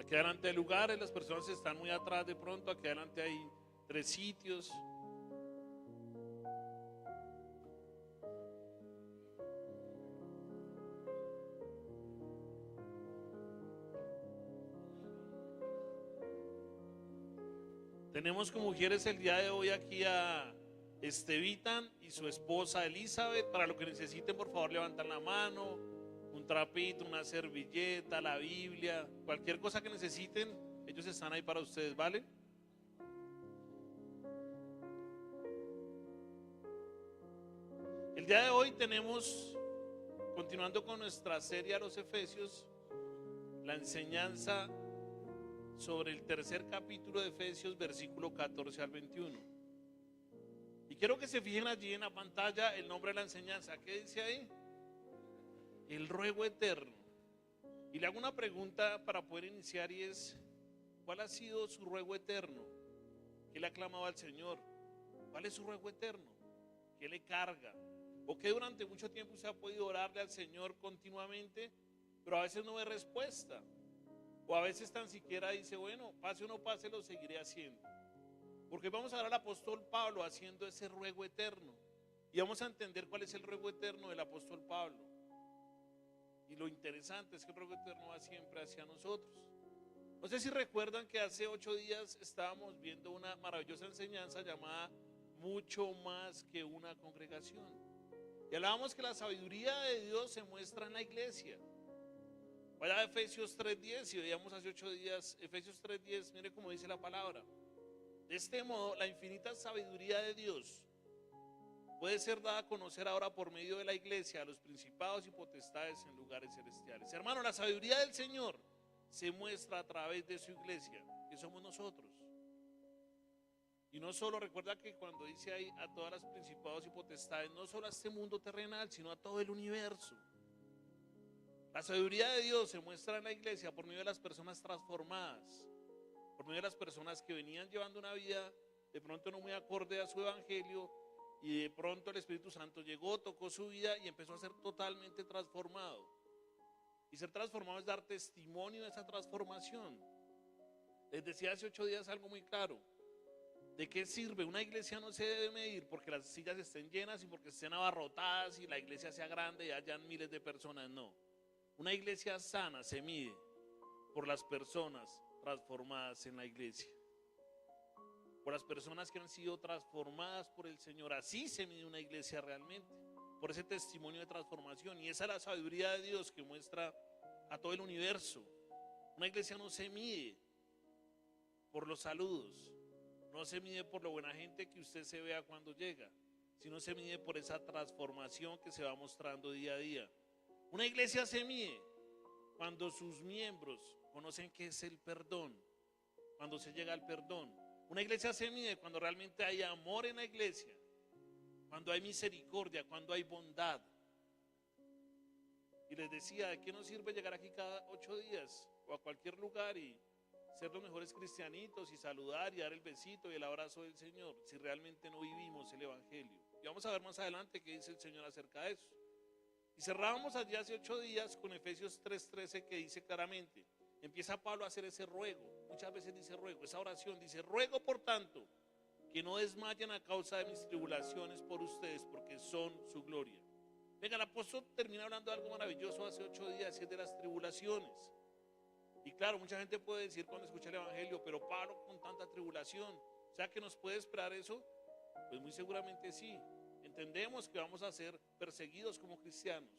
Aquí adelante hay lugares, las personas están muy atrás de pronto, aquí adelante hay 3 sitios. Tenemos como mujeres el día de hoy aquí a Estevitan y su esposa Elizabeth. Para lo que necesiten, por favor, levantan la mano, un trapito, una servilleta, la Biblia, cualquier cosa que necesiten, ellos están ahí para ustedes, ¿vale? El día de hoy tenemos, continuando con nuestra serie a los Efesios, la enseñanza sobre el tercer capítulo de Efesios, versículo 14 al 21. Y quiero que se fijen allí en la pantalla el nombre de la enseñanza. ¿Qué dice ahí? El ruego eterno. Y le hago una pregunta para poder iniciar, y es: ¿cuál ha sido su ruego eterno? ¿Qué le ha clamado al Señor? ¿Cuál es su ruego eterno? ¿Qué le carga? ¿O que durante mucho tiempo usted ha podido orarle al Señor continuamente, pero a veces no ve respuesta? O a veces tan siquiera dice, bueno, pase o no pase, lo seguiré haciendo. Porque vamos a ver al apóstol Pablo haciendo ese ruego eterno. Y vamos a entender cuál es el ruego eterno del apóstol Pablo. Y lo interesante es que el ruego eterno va siempre hacia nosotros. No sé si recuerdan que hace 8 días estábamos viendo una maravillosa enseñanza llamada Mucho más que una congregación. Y hablábamos que la sabiduría de Dios se muestra en la iglesia. Vaya a Efesios 3:10, y veíamos hace 8 días Efesios 3:10, mire cómo dice la palabra. De este modo, la infinita sabiduría de Dios puede ser dada a conocer ahora por medio de la iglesia a los principados y potestades en lugares celestiales. Hermano, la sabiduría del Señor se muestra a través de su iglesia, que somos nosotros. Y no solo, recuerda que cuando dice ahí a todas las principados y potestades, no solo a este mundo terrenal, sino a todo el universo. La sabiduría de Dios se muestra en la iglesia por medio de las personas transformadas, por medio de las personas que venían llevando una vida de pronto no muy acorde a su evangelio, y de pronto el Espíritu Santo llegó, tocó su vida y empezó a ser totalmente transformado. Y ser transformado es dar testimonio de esa transformación. Les decía hace 8 días algo muy claro. ¿De qué sirve? Una iglesia no se debe medir porque las sillas estén llenas y porque estén abarrotadas y la iglesia sea grande y hayan miles de personas. No. Una iglesia sana se mide por las personas transformadas en la iglesia, por las personas que han sido transformadas por el Señor. Así se mide una iglesia realmente, por ese testimonio de transformación. Y esa es la sabiduría de Dios que muestra a todo el universo. Una iglesia no se mide por los saludos, no se mide por lo buena gente que usted se vea cuando llega, sino se mide por esa transformación que se va mostrando día a día. Una iglesia se mide cuando sus miembros conocen qué es el perdón, cuando se llega al perdón. Una iglesia se mide cuando realmente hay amor en la iglesia, cuando hay misericordia, cuando hay bondad. Y les decía, ¿de qué nos sirve llegar aquí cada 8 días o a cualquier lugar y ser los mejores cristianitos y saludar y dar el besito y el abrazo del Señor si realmente no vivimos el evangelio? Y vamos a ver más adelante qué dice el Señor acerca de eso. Y cerrábamos allí hace 8 días con Efesios 3:13, que dice claramente, empieza Pablo a hacer ese ruego. Muchas veces dice ruego, esa oración dice: ruego por tanto que no desmayen a causa de mis tribulaciones por ustedes, porque son su gloria. Venga, el apóstol termina hablando de algo maravilloso hace 8 días, y es de las tribulaciones. Y claro, mucha gente puede decir cuando escucha el evangelio, pero Pablo, con tanta tribulación, o sea, ¿que nos puede esperar eso? Pues muy seguramente sí. Entendemos que vamos a ser perseguidos como cristianos.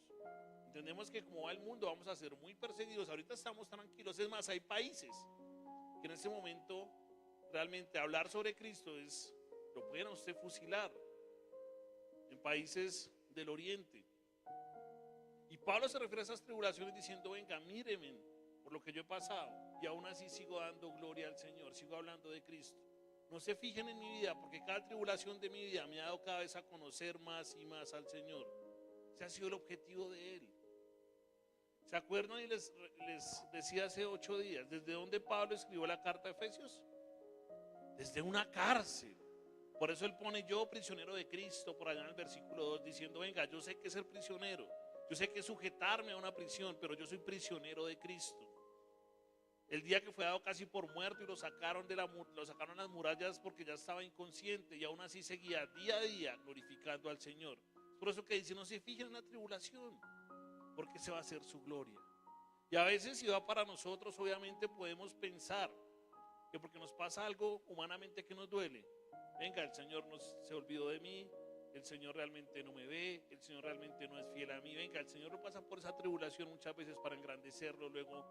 Entendemos que como va el mundo vamos a ser muy perseguidos. Ahorita estamos tranquilos. Es más, hay países que en este momento realmente hablar sobre Cristo lo pueden a usted fusilar. En países del oriente. Y Pablo se refiere a esas tribulaciones diciendo: venga, míreme por lo que yo he pasado, y aún así sigo dando gloria al Señor, sigo hablando de Cristo. No se fijen en mi vida, porque cada tribulación de mi vida me ha dado cada vez a conocer más y más al Señor. Ese ha sido el objetivo de Él. ¿Se acuerdan? Y les decía hace 8 días, ¿desde dónde Pablo escribió la carta a Efesios? Desde una cárcel. Por eso él pone: yo prisionero de Cristo, por allá en el versículo 2, diciendo: venga, yo sé que es ser prisionero, yo sé que es sujetarme a una prisión, pero yo soy prisionero de Cristo. El día que fue dado casi por muerto y lo sacaron lo sacaron a las murallas porque ya estaba inconsciente, y aún así seguía día a día glorificando al Señor. Por eso que dice, no se fijen en la tribulación, porque se va a hacer su gloria. Y a veces, si va para nosotros, obviamente podemos pensar que porque nos pasa algo humanamente que nos duele, venga, el Señor se olvidó de mí, el Señor realmente no me ve, el Señor realmente no es fiel a mí. Venga, el Señor lo pasa por esa tribulación muchas veces para engrandecerlo luego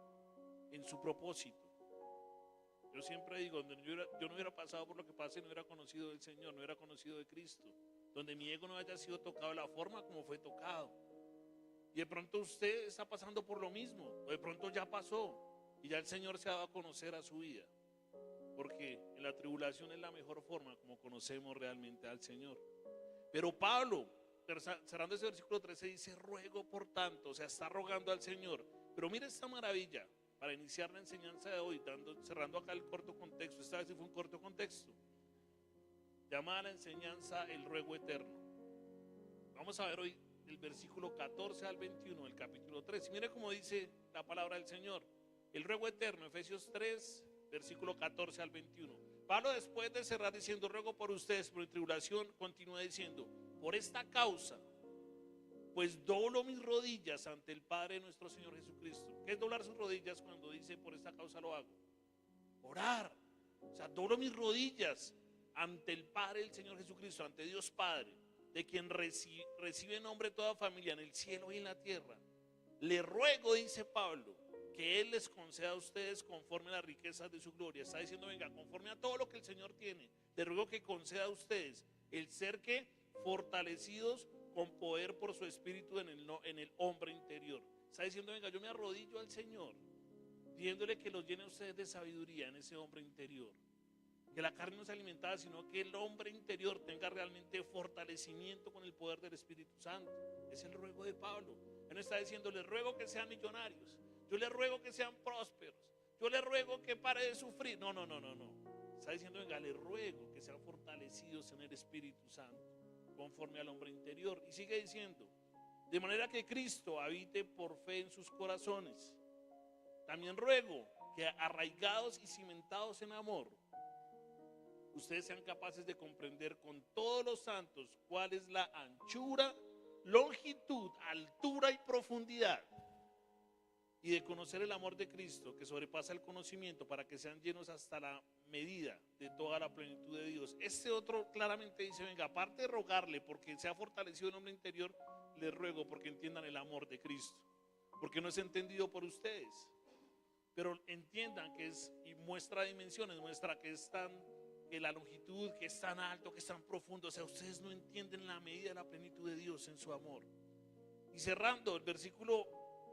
en su propósito. Yo siempre digo, donde yo no hubiera pasado por lo que pasé, no hubiera conocido del Señor, no hubiera conocido de Cristo, donde mi ego no haya sido tocado de la forma como fue tocado. Y de pronto usted está pasando por lo mismo, o de pronto ya pasó y ya el Señor se ha dado a conocer a su vida, porque en la tribulación es la mejor forma como conocemos realmente al Señor. Pero Pablo, cerrando ese versículo 13, dice, ruego por tanto, o sea, está rogando al Señor. Pero mire esta maravilla, para iniciar la enseñanza de hoy, cerrando acá el corto contexto. Esta vez sí fue un corto contexto, llamada la enseñanza el ruego eterno. Vamos a ver hoy el versículo 14 al 21 del capítulo 3. Y mire cómo dice la palabra del Señor, el ruego eterno, Efesios 3, versículo 14 al 21. Pablo, después de cerrar diciendo, ruego por ustedes por mi tribulación, continúa diciendo, por esta causa, pues doblo mis rodillas ante el Padre de nuestro Señor Jesucristo. ¿Qué es doblar sus rodillas cuando dice, por esta causa lo hago? Orar. O sea, doblo mis rodillas ante el Padre del Señor Jesucristo, ante Dios Padre, de quien recibe nombre toda familia en el cielo y en la tierra. Le ruego, dice Pablo, que Él les conceda a ustedes conforme a las riquezas de su gloria. Está diciendo, venga, conforme a todo lo que el Señor tiene, le ruego que conceda a ustedes el ser que fortalecidos con poder por su espíritu en el hombre interior. Está diciendo, venga, yo me arrodillo al Señor, pidiéndole que los llene a ustedes de sabiduría en ese hombre interior. Que la carne no sea alimentada, sino que el hombre interior tenga realmente fortalecimiento con el poder del Espíritu Santo. Es el ruego de Pablo. Él no está diciendo, les ruego que sean millonarios, yo les ruego que sean prósperos, yo les ruego que pare de sufrir. No. Está diciendo, venga, les ruego que sean fortalecidos en el Espíritu Santo, conforme al hombre interior. Y sigue diciendo, de manera que Cristo habite por fe en sus corazones. También ruego que arraigados y cimentados en amor, ustedes sean capaces de comprender con todos los santos cuál es la anchura, longitud, altura y profundidad, y de conocer el amor de Cristo que sobrepasa el conocimiento, para que sean llenos hasta la medida de toda la plenitud de Dios. Este otro claramente dice, venga, aparte de rogarle porque sea fortalecido el hombre interior, les ruego porque entiendan el amor de Cristo, porque no es entendido por ustedes, pero entiendan que es, y muestra dimensiones, muestra que es tan, que la longitud, que es tan alto, que es tan profundo. O sea, ustedes no entienden la medida de la plenitud de Dios en su amor. Y cerrando el versículo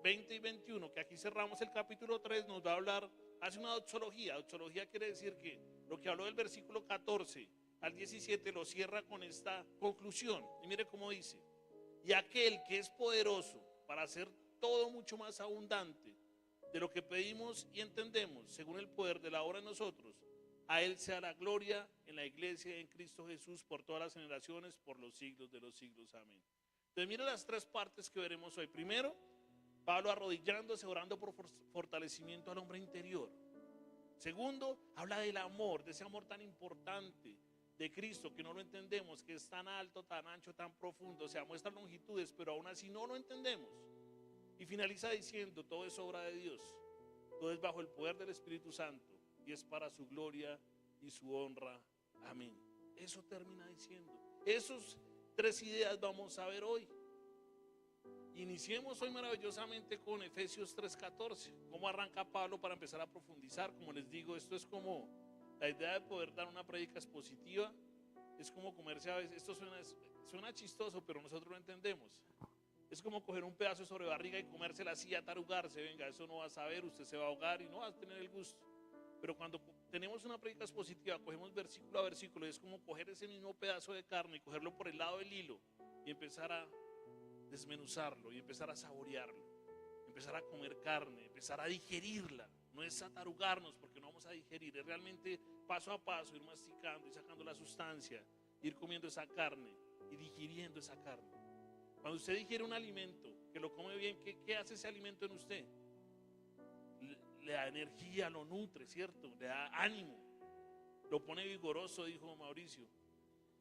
20 y 21, que aquí cerramos el capítulo 3, nos va a hablar, hace una doxología. Doxología quiere decir que lo que habló del versículo 14 al 17 lo cierra con esta conclusión. Y mire cómo dice, y aquel que es poderoso para hacer todo mucho más abundante de lo que pedimos y entendemos, según el poder de la obra en nosotros, a Él sea la gloria en la iglesia en Cristo Jesús por todas las generaciones, por los siglos de los siglos. Amén. Entonces mira las tres partes que veremos hoy. Primero, Pablo arrodillándose, orando por fortalecimiento al hombre interior. Segundo, habla del amor, de ese amor tan importante de Cristo que no lo entendemos, que es tan alto, tan ancho, tan profundo. O sea, muestra longitudes, pero aún así no lo entendemos. Y finaliza diciendo, todo es obra de Dios, todo es bajo el poder del Espíritu Santo y es para su gloria y su honra. Amén. Eso termina diciendo. Esas tres ideas vamos a ver hoy. Iniciemos hoy maravillosamente con Efesios 3:14. ¿Cómo arranca Pablo para empezar a profundizar? Como les digo, esto es como la idea de poder dar una prédica expositiva. Es como comerse a veces, esto suena chistoso, pero nosotros lo entendemos. Es como coger un pedazo de sobrebarriga y comérsela así, atarugarse. Venga, eso no va a saber, usted se va a ahogar y no va a tener el gusto. Pero cuando tenemos una prédica expositiva, cogemos versículo a versículo, y es como coger ese mismo pedazo de carne y cogerlo por el lado del hilo y empezar a desmenuzarlo y empezar a saborearlo, empezar a comer carne, empezar a digerirla. No es atarugarnos porque no vamos a digerir, es realmente paso a paso ir masticando y sacando la sustancia, ir comiendo esa carne y digiriendo esa carne. Cuando usted digiere un alimento, que lo come bien, ¿qué hace ese alimento en usted? le da energía, lo nutre, ¿cierto? Le da ánimo, lo pone vigoroso, dijo Mauricio.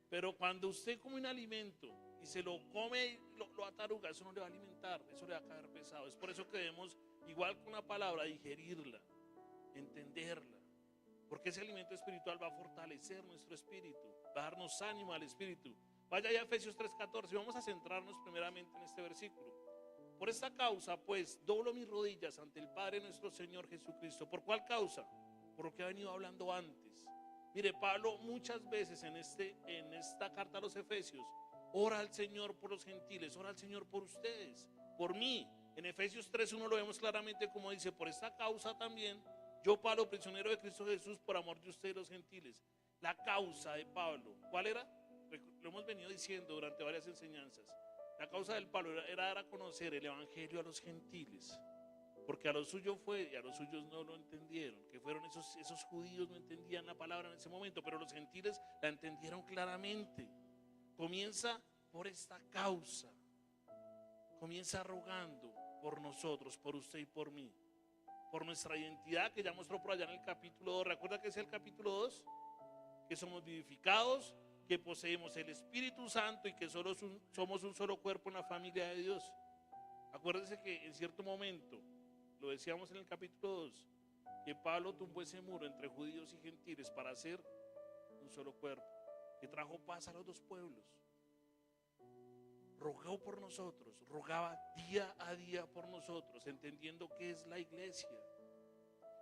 Pero cuando usted come un alimento y se lo come y lo ataruga, eso no le va a alimentar, eso le va a caer pesado. Es por eso que debemos, igual con la palabra, digerirla, entenderla. Porque ese alimento espiritual va a fortalecer nuestro espíritu, va a darnos ánimo al espíritu. Vaya ya a Efesios 3:14 y vamos a centrarnos primeramente en este versículo. Por esta causa, pues, doblo mis rodillas ante el Padre nuestro Señor Jesucristo. ¿Por cuál causa? Por lo que ha venido hablando antes. Mire, Pablo muchas veces en esta carta a los Efesios ora al Señor por los gentiles, ora al Señor por ustedes, por mí. En Efesios 3:1 lo vemos claramente como dice: por esta causa también, yo Pablo, prisionero de Cristo Jesús, por amor de ustedes los gentiles. La causa de Pablo, ¿cuál era? Lo hemos venido diciendo durante varias enseñanzas. La causa del Pablo era dar a conocer el evangelio a los gentiles, porque a los suyos fue y a los suyos no lo entendieron, que fueron esos judíos, no entendían la palabra en ese momento, pero los gentiles la entendieron claramente. Comienza por esta causa, comienza rogando por nosotros, por usted y por mí, por nuestra identidad que ya mostró por allá en el capítulo 2. ¿Recuerda que es el capítulo 2? Que somos vivificados, que poseemos el Espíritu Santo y que somos un solo cuerpo en la familia de Dios. Acuérdese que en cierto momento, lo decíamos en el capítulo 2, que Pablo tumbó ese muro entre judíos y gentiles para hacer un solo cuerpo, que trajo paz a los dos pueblos. Rogó por nosotros, rogaba día a día por nosotros, entendiendo qué es la iglesia.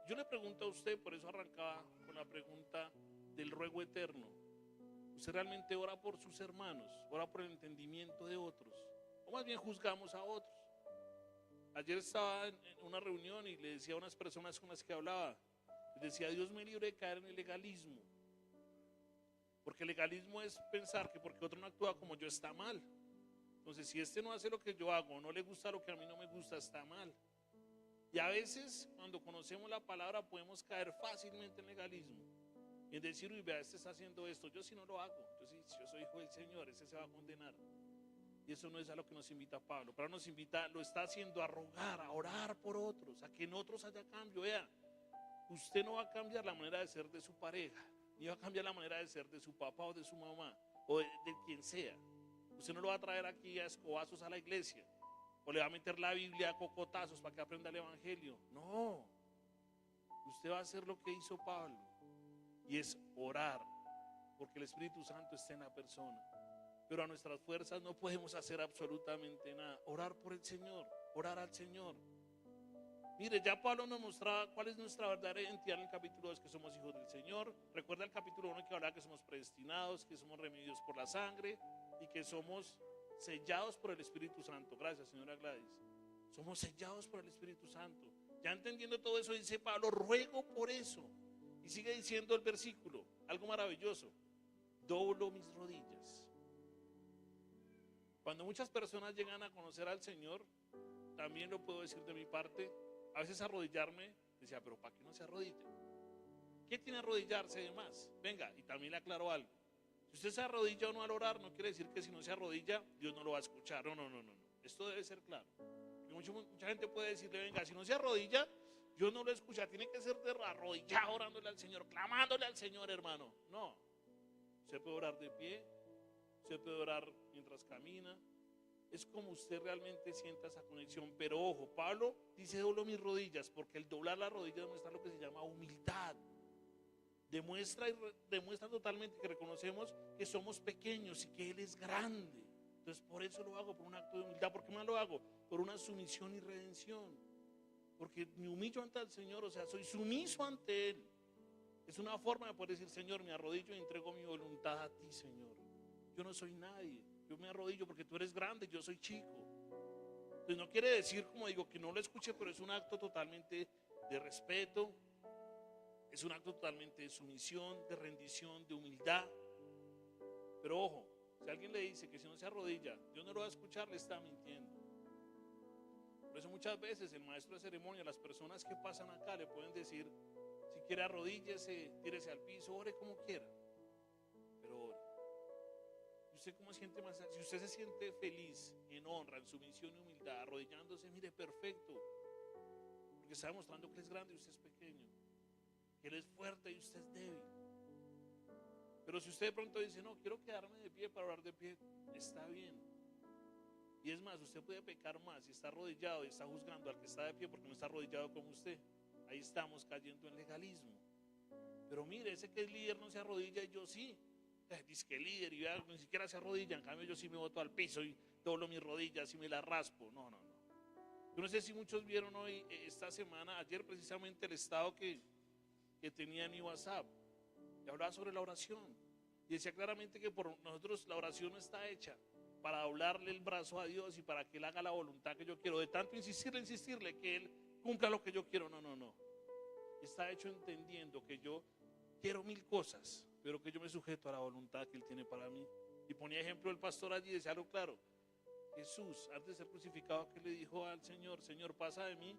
Yo le pregunto a usted, por eso arrancaba con la pregunta del ruego eterno. ¿Usted realmente ora por sus hermanos? ¿Ora por el entendimiento de otros? ¿O más bien juzgamos a otros? Ayer estaba en una reunión y le decía a unas personas con las que hablaba, les decía: Dios me libre de caer en el legalismo. Porque el legalismo es pensar que porque otro no actúa como yo está mal. Entonces, si este no hace lo que yo hago, no le gusta lo que a mí no me gusta, está mal. Y a veces, cuando conocemos la palabra, podemos caer fácilmente en legalismo. Y en decir: uy, vea, este está haciendo esto, yo sí no lo hago. Yo soy hijo del Señor, ese se va a condenar. Y eso no es a lo que nos invita Pablo. Pero nos invita, lo está haciendo a rogar, a orar por otros, a que en otros haya cambio. Vea, usted no va a cambiar la manera de ser de su pareja, ni va a cambiar la manera de ser de su papá o de su mamá, o de quien sea. Usted no lo va a traer aquí a escobazos a la iglesia, o le va a meter la Biblia a cocotazos para que aprenda el evangelio. No, usted va a hacer lo que hizo Pablo, y es orar, porque el Espíritu Santo está en la persona. Pero a nuestras fuerzas no podemos hacer absolutamente nada. Orar por el Señor, orar al Señor. Mire, ya Pablo nos mostraba cuál es nuestra verdadera identidad en el capítulo 2, que somos hijos del Señor. Recuerda el capítulo 1 que hablaba que somos predestinados, que somos remedios por la sangre y que somos sellados por el Espíritu Santo. Gracias, señora Gladys. Somos sellados por el Espíritu Santo. Ya entendiendo todo eso, dice Pablo: ruego por eso. Y sigue diciendo el versículo, algo maravilloso: doblo mis rodillas. Cuando muchas personas llegan a conocer al Señor, también lo puedo decir de mi parte, a veces arrodillarme, decía: pero ¿para qué no se arrodilla? ¿Qué tiene arrodillarse de más? Venga, y también le aclaro algo: si usted se arrodilla o no al orar, no quiere decir que si no se arrodilla, Dios no lo va a escuchar. No. Esto debe ser claro. Porque mucha gente puede decirle: venga, si no se arrodilla, Dios no lo escucha. Tiene que ser de arrodillado, orándole al Señor, clamándole al Señor, hermano. No. Usted puede orar de pie, usted puede orar mientras camina. Es como usted realmente sienta esa conexión. Pero ojo, Pablo dice: doblo mis rodillas, porque el doblar las rodillas demuestra lo que se llama humildad. Demuestra totalmente que reconocemos que somos pequeños y que Él es grande. Entonces por eso lo hago, por un acto de humildad. ¿Por qué más lo hago? Por una sumisión y redención. Porque me humillo ante el Señor, o sea, soy sumiso ante Él. Es una forma de poder decir: Señor, me arrodillo y entrego mi voluntad a ti, Señor. Yo no soy nadie, yo me arrodillo porque tú eres grande, yo soy chico. Entonces no quiere decir, como digo, que no lo escuche, pero es un acto totalmente de respeto, es un acto totalmente de sumisión, de rendición, de humildad. Pero ojo, si alguien le dice que si no se arrodilla, Dios no lo va a escuchar, le está mintiendo. Por eso muchas veces el maestro de ceremonia, las personas que pasan acá le pueden decir: si quiere arrodíllese, tírese al piso, ore como quiera, pero ore. ¿Y usted cómo se siente más? Si usted se siente feliz, en honra, en sumisión y humildad, arrodillándose, mire, perfecto. Porque porque está demostrando que Él es grande y usted es pequeño, que Él es fuerte y usted es débil. Pero si usted de pronto dice, no, quiero quedarme de pie para orar de pie, está bien. Y es más, usted puede pecar más si está arrodillado y está juzgando al que está de pie porque no está arrodillado como usted. Ahí estamos cayendo en legalismo. Pero mire, ese que es líder no se arrodilla y yo sí. Dice que líder y vea, ni siquiera se arrodilla. En cambio yo sí me boto al piso y doblo mis rodillas y me las raspo. No. Yo no sé si muchos vieron hoy, esta semana, ayer precisamente, el estado que tenía en mi WhatsApp. Y hablaba sobre la oración. Y decía claramente que por nosotros la oración no está hecha para doblarle el brazo a Dios y para que Él haga la voluntad que yo quiero. De tanto insistirle que Él cumpla lo que yo quiero. No. Está hecho entendiendo que yo quiero 1000 cosas, pero que yo me sujeto a la voluntad que Él tiene para mí. Y ponía ejemplo el pastor allí, decía algo claro. Jesús, antes de ser crucificado, que le dijo al Señor, Señor, pasa de mí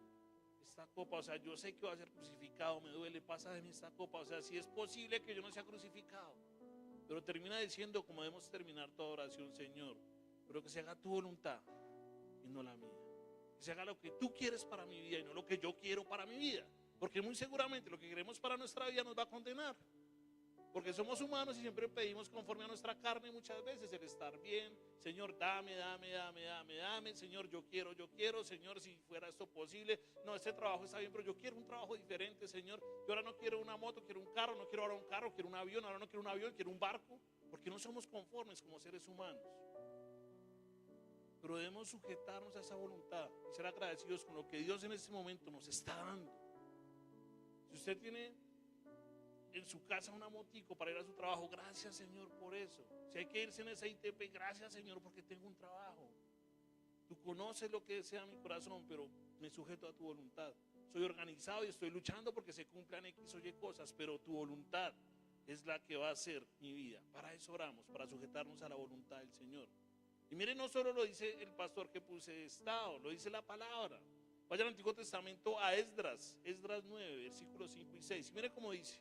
esta copa. O sea, yo sé que va a ser crucificado, me duele, pasa de mí esta copa. O sea, si es posible que yo no sea crucificado. Pero termina diciendo, como debemos terminar toda oración, Señor, pero que se haga tu voluntad y no la mía. Que se haga lo que tú quieres para mi vida y no lo que yo quiero para mi vida. Porque muy seguramente lo que queremos para nuestra vida nos va a condenar. Porque somos humanos y siempre pedimos conforme a nuestra carne muchas veces el estar bien. Señor, dame. Señor, yo quiero. Señor, si fuera esto posible. No, este trabajo está bien, pero yo quiero un trabajo diferente, Señor. Yo ahora no quiero una moto, quiero un carro. No quiero ahora un carro, quiero un avión. Ahora no quiero un avión, quiero un barco. Porque no somos conformes como seres humanos. Pero debemos sujetarnos a esa voluntad y ser agradecidos con lo que Dios en este momento nos está dando. Si usted tiene en su casa una motico para ir a su trabajo, gracias, Señor, por eso. Si hay que irse en ese ITP, gracias, Señor, porque tengo un trabajo. Tú conoces lo que desea mi corazón, pero me sujeto a tu voluntad. Soy organizado y estoy luchando porque se cumplan X o Y cosas, pero tu voluntad es la que va a hacer mi vida. Para eso oramos, para sujetarnos a la voluntad del Señor. Y miren, no solo lo dice el pastor que puse de estado, lo dice la palabra. Vaya al Antiguo Testamento a Esdras 9, versículos 5 y 6. Mire cómo dice.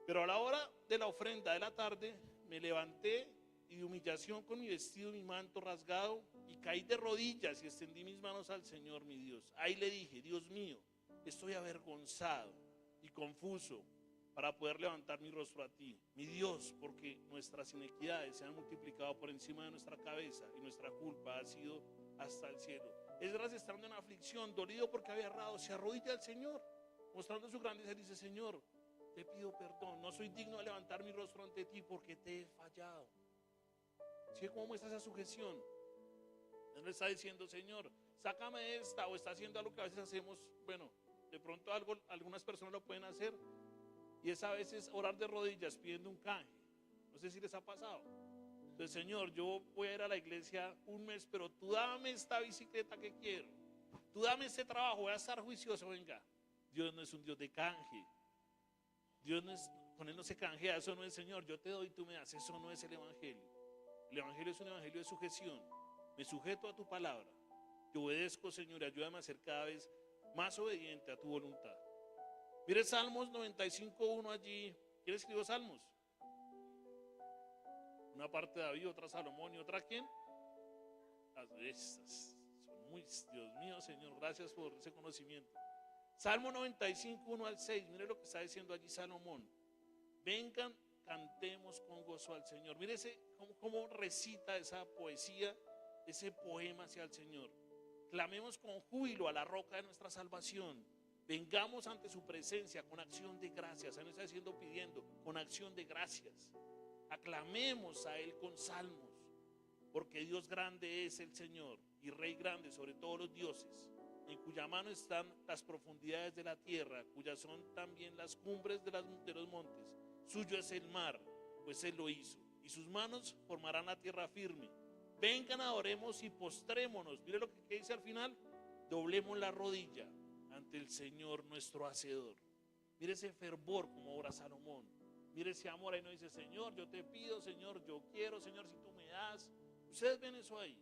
Pero a la hora de la ofrenda de la tarde me levanté y de humillación con mi vestido y mi manto rasgado y caí de rodillas y extendí mis manos al Señor mi Dios. Ahí le dije, Dios mío, estoy avergonzado y confuso para poder levantar mi rostro a ti, mi Dios, porque nuestras inequidades se han multiplicado por encima de nuestra cabeza y nuestra culpa ha sido hasta el cielo. Esdras, estando en aflicción, dolido porque había errado, se arrodilla al Señor, mostrando su grandeza y dice, Señor, te pido perdón, no soy digno de levantar mi rostro ante ti porque te he fallado. ¿Sí? ¿Cómo muestra esa sujeción? Él le está diciendo, Señor, sácame esta, o está haciendo algo que a veces hacemos, bueno, de pronto algunas personas lo pueden hacer, y es a veces orar de rodillas pidiendo un canje. No sé si les ha pasado. Entonces, Señor, yo voy a ir a la iglesia un mes, pero tú dame esta bicicleta que quiero. Tú dame este trabajo, voy a estar juicioso, venga. Dios no es un Dios de canje. Dios no es, con Él no se canjea, eso no es, Señor, yo te doy y tú me das. Eso no es el evangelio. El evangelio es un evangelio de sujeción. Me sujeto a tu palabra. Te obedezco, Señor, y ayúdame a ser cada vez más obediente a tu voluntad. Mire Salmos 95:1 allí. ¿Quién escribió Salmos? Una parte de David, otra Salomón y otra ¿quién? Estas son muy, Dios mío, Señor, gracias por ese conocimiento. Salmo 95:1 al 6. Mire lo que está diciendo allí Salomón. Vengan, cantemos con gozo al Señor. Mire cómo recita esa poesía, ese poema hacia el Señor. Clamemos con júbilo a la roca de nuestra salvación. Vengamos ante su presencia con acción de gracias. Ahí nos está diciendo, pidiendo, con acción de gracias. Aclamemos a Él con salmos, porque Dios grande es el Señor y Rey grande sobre todos los dioses, en cuya mano están las profundidades de la tierra, cuyas son también las cumbres de los montes. Suyo es el mar, pues Él lo hizo, y sus manos formarán la tierra firme. Vengan, adoremos y postrémonos. Mire lo que dice al final. Doblemos la rodilla ante el Señor nuestro Hacedor. Mire ese fervor como obra Salomón. Mire ese amor, ahí no dice, Señor, yo te pido, Señor, yo quiero, Señor, si tú me das. Ustedes ven eso ahí.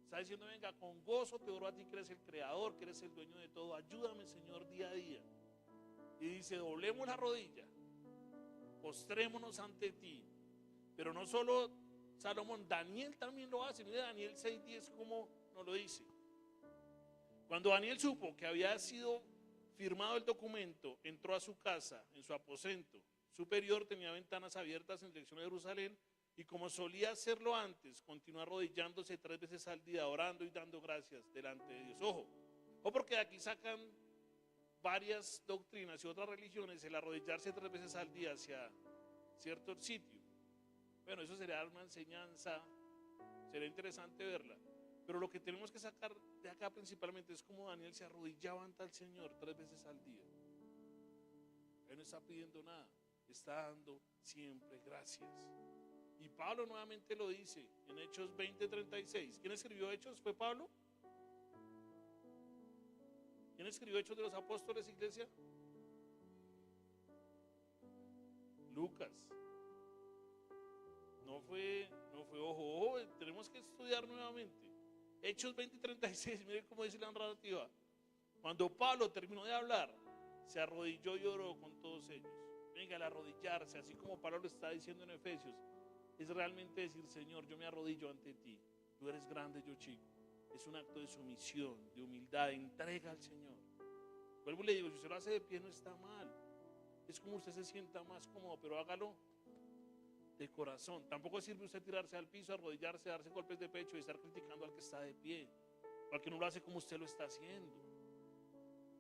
Está diciendo, venga, con gozo te oro a ti que eres el creador, que eres el dueño de todo. Ayúdame, Señor, día a día. Y dice, doblemos la rodilla, postrémonos ante ti. Pero no solo Salomón, Daniel también lo hace. Mire Daniel 6:10 como nos lo dice. Cuando Daniel supo que había sido firmado el documento, entró a su casa, en su aposento superior, tenía ventanas abiertas en dirección a Jerusalén, y como solía hacerlo antes, continuó arrodillándose 3 veces al día, orando y dando gracias delante de Dios. Ojo, porque de aquí sacan varias doctrinas y otras religiones el arrodillarse 3 veces al día hacia cierto sitio. Bueno, eso sería una enseñanza, sería interesante verla. Pero lo que tenemos que sacar de acá principalmente es cómo Daniel se arrodillaba ante el Señor 3 veces al día. Él no está pidiendo nada, está dando siempre gracias. Y Pablo nuevamente lo dice en Hechos 20:36. ¿Quién escribió Hechos? ¿Fue Pablo? ¿Quién escribió Hechos de los Apóstoles, iglesia? Lucas. No fue, ojo, tenemos que estudiar nuevamente. Hechos 20:36, miren cómo dice la narrativa. Cuando Pablo terminó de hablar, se arrodilló y oró con todos ellos. Venga, el arrodillarse, así como Pablo lo está diciendo en Efesios, es realmente decir: Señor, yo me arrodillo ante ti. Tú eres grande, yo chico. Es un acto de sumisión, de humildad, de entrega al Señor. Vuelvo y le digo, si usted lo hace de pie no está mal. Es como usted se sienta más cómodo, pero hágalo de corazón. Tampoco sirve usted tirarse al piso, arrodillarse, darse golpes de pecho y estar criticando al que está de pie, o al que no lo hace como usted lo está haciendo.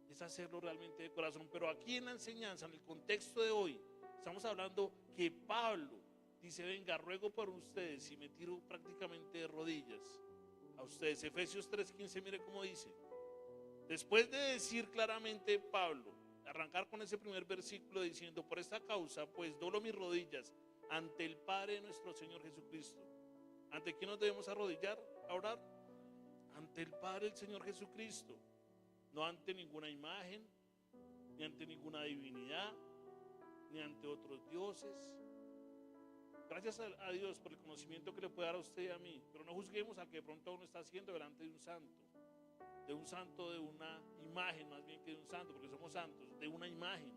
Es hacerlo realmente de corazón. Pero aquí en la enseñanza, en el contexto de hoy, estamos hablando que Pablo dice: venga, ruego por ustedes, y me tiro prácticamente de rodillas a ustedes. Efesios 3:15, mire cómo dice. Después de decir claramente Pablo, arrancar con ese primer versículo diciendo: por esta causa pues doblo mis rodillas ante el Padre de nuestro Señor Jesucristo. ¿Ante quién nos debemos arrodillar a orar? Ante el Padre del Señor Jesucristo. No ante ninguna imagen, ni ante ninguna divinidad, ni ante otros dioses. Gracias a Dios por el conocimiento que le puede dar a usted y a mí, pero no juzguemos al que de pronto uno está haciendo delante de un santo, de una imagen, más bien que de un santo, porque somos santos, de una imagen.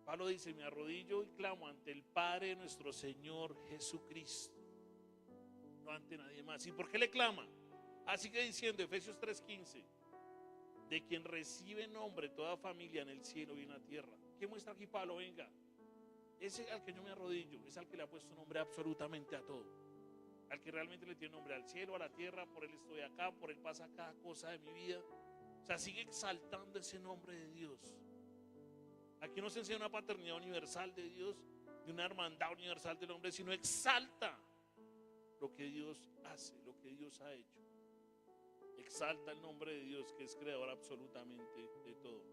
Pablo dice: me arrodillo y clamo ante el Padre de nuestro Señor Jesucristo, no ante nadie más. ¿Y por qué le clama? Así que diciendo, Efesios 3:15, de quien recibe nombre toda familia en el cielo y en la tierra. ¿Qué muestra aquí Pablo? Venga, ese al que yo me arrodillo es al que le ha puesto nombre absolutamente a todo, al que realmente le tiene nombre al cielo, a la tierra. Por él estoy acá, por él pasa cada cosa de mi vida. O sea, sigue exaltando ese nombre de Dios. Aquí no se enseña una paternidad universal de Dios, ni una hermandad universal del hombre, sino exalta lo que Dios hace, lo que Dios ha hecho. Exalta el nombre de Dios, que es creador absolutamente de todo.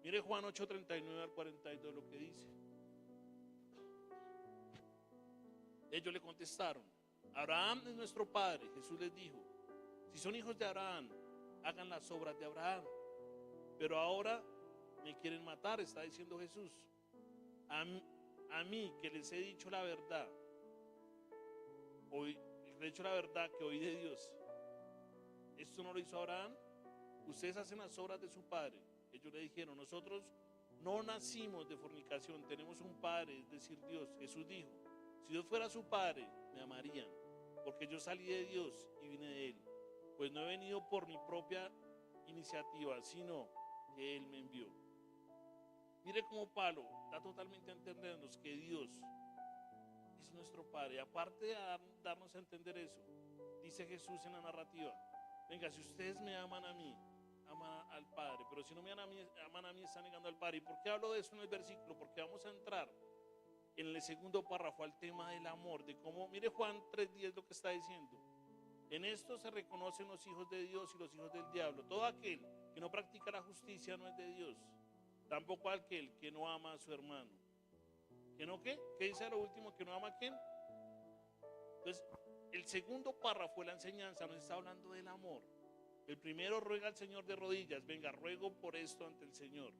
Mire Juan 8:39 al 42 lo que dice. Ellos le contestaron: Abraham es nuestro padre. Jesús les dijo: si son hijos de Abraham, hagan las obras de Abraham. Pero ahora me quieren matar, está diciendo Jesús. A mí que les he dicho la verdad, que oí de Dios. ¿Esto no lo hizo Abraham? Ustedes hacen las obras de su padre. Ellos le dijeron: nosotros no nacimos de fornicación, tenemos un padre, es decir, Dios. Jesús dijo: si Dios fuera su padre, me amarían, porque yo salí de Dios y vine de él. Pues no he venido por mi propia iniciativa, sino que él me envió. Mire cómo Pablo da totalmente a entendernos que Dios es nuestro Padre. Aparte de darnos a entender eso, dice Jesús en la narrativa: venga, si ustedes me aman a mí, aman al Padre. Pero si no me aman a mí, están negando al Padre. ¿Y por qué hablo de eso en el versículo? Porque vamos a entrar en el segundo párrafo al tema del amor, de cómo, mire Juan 3:10 lo que está diciendo. En esto se reconocen los hijos de Dios y los hijos del diablo. Todo aquel que no practica la justicia no es de Dios, tampoco aquel que no ama a su hermano. ¿Que no qué? ¿Qué dice lo último? ¿Que no ama a quién? Entonces, el segundo párrafo de la enseñanza nos está hablando del amor. El primero ruega al Señor de rodillas: venga, ruego por esto ante el Señor.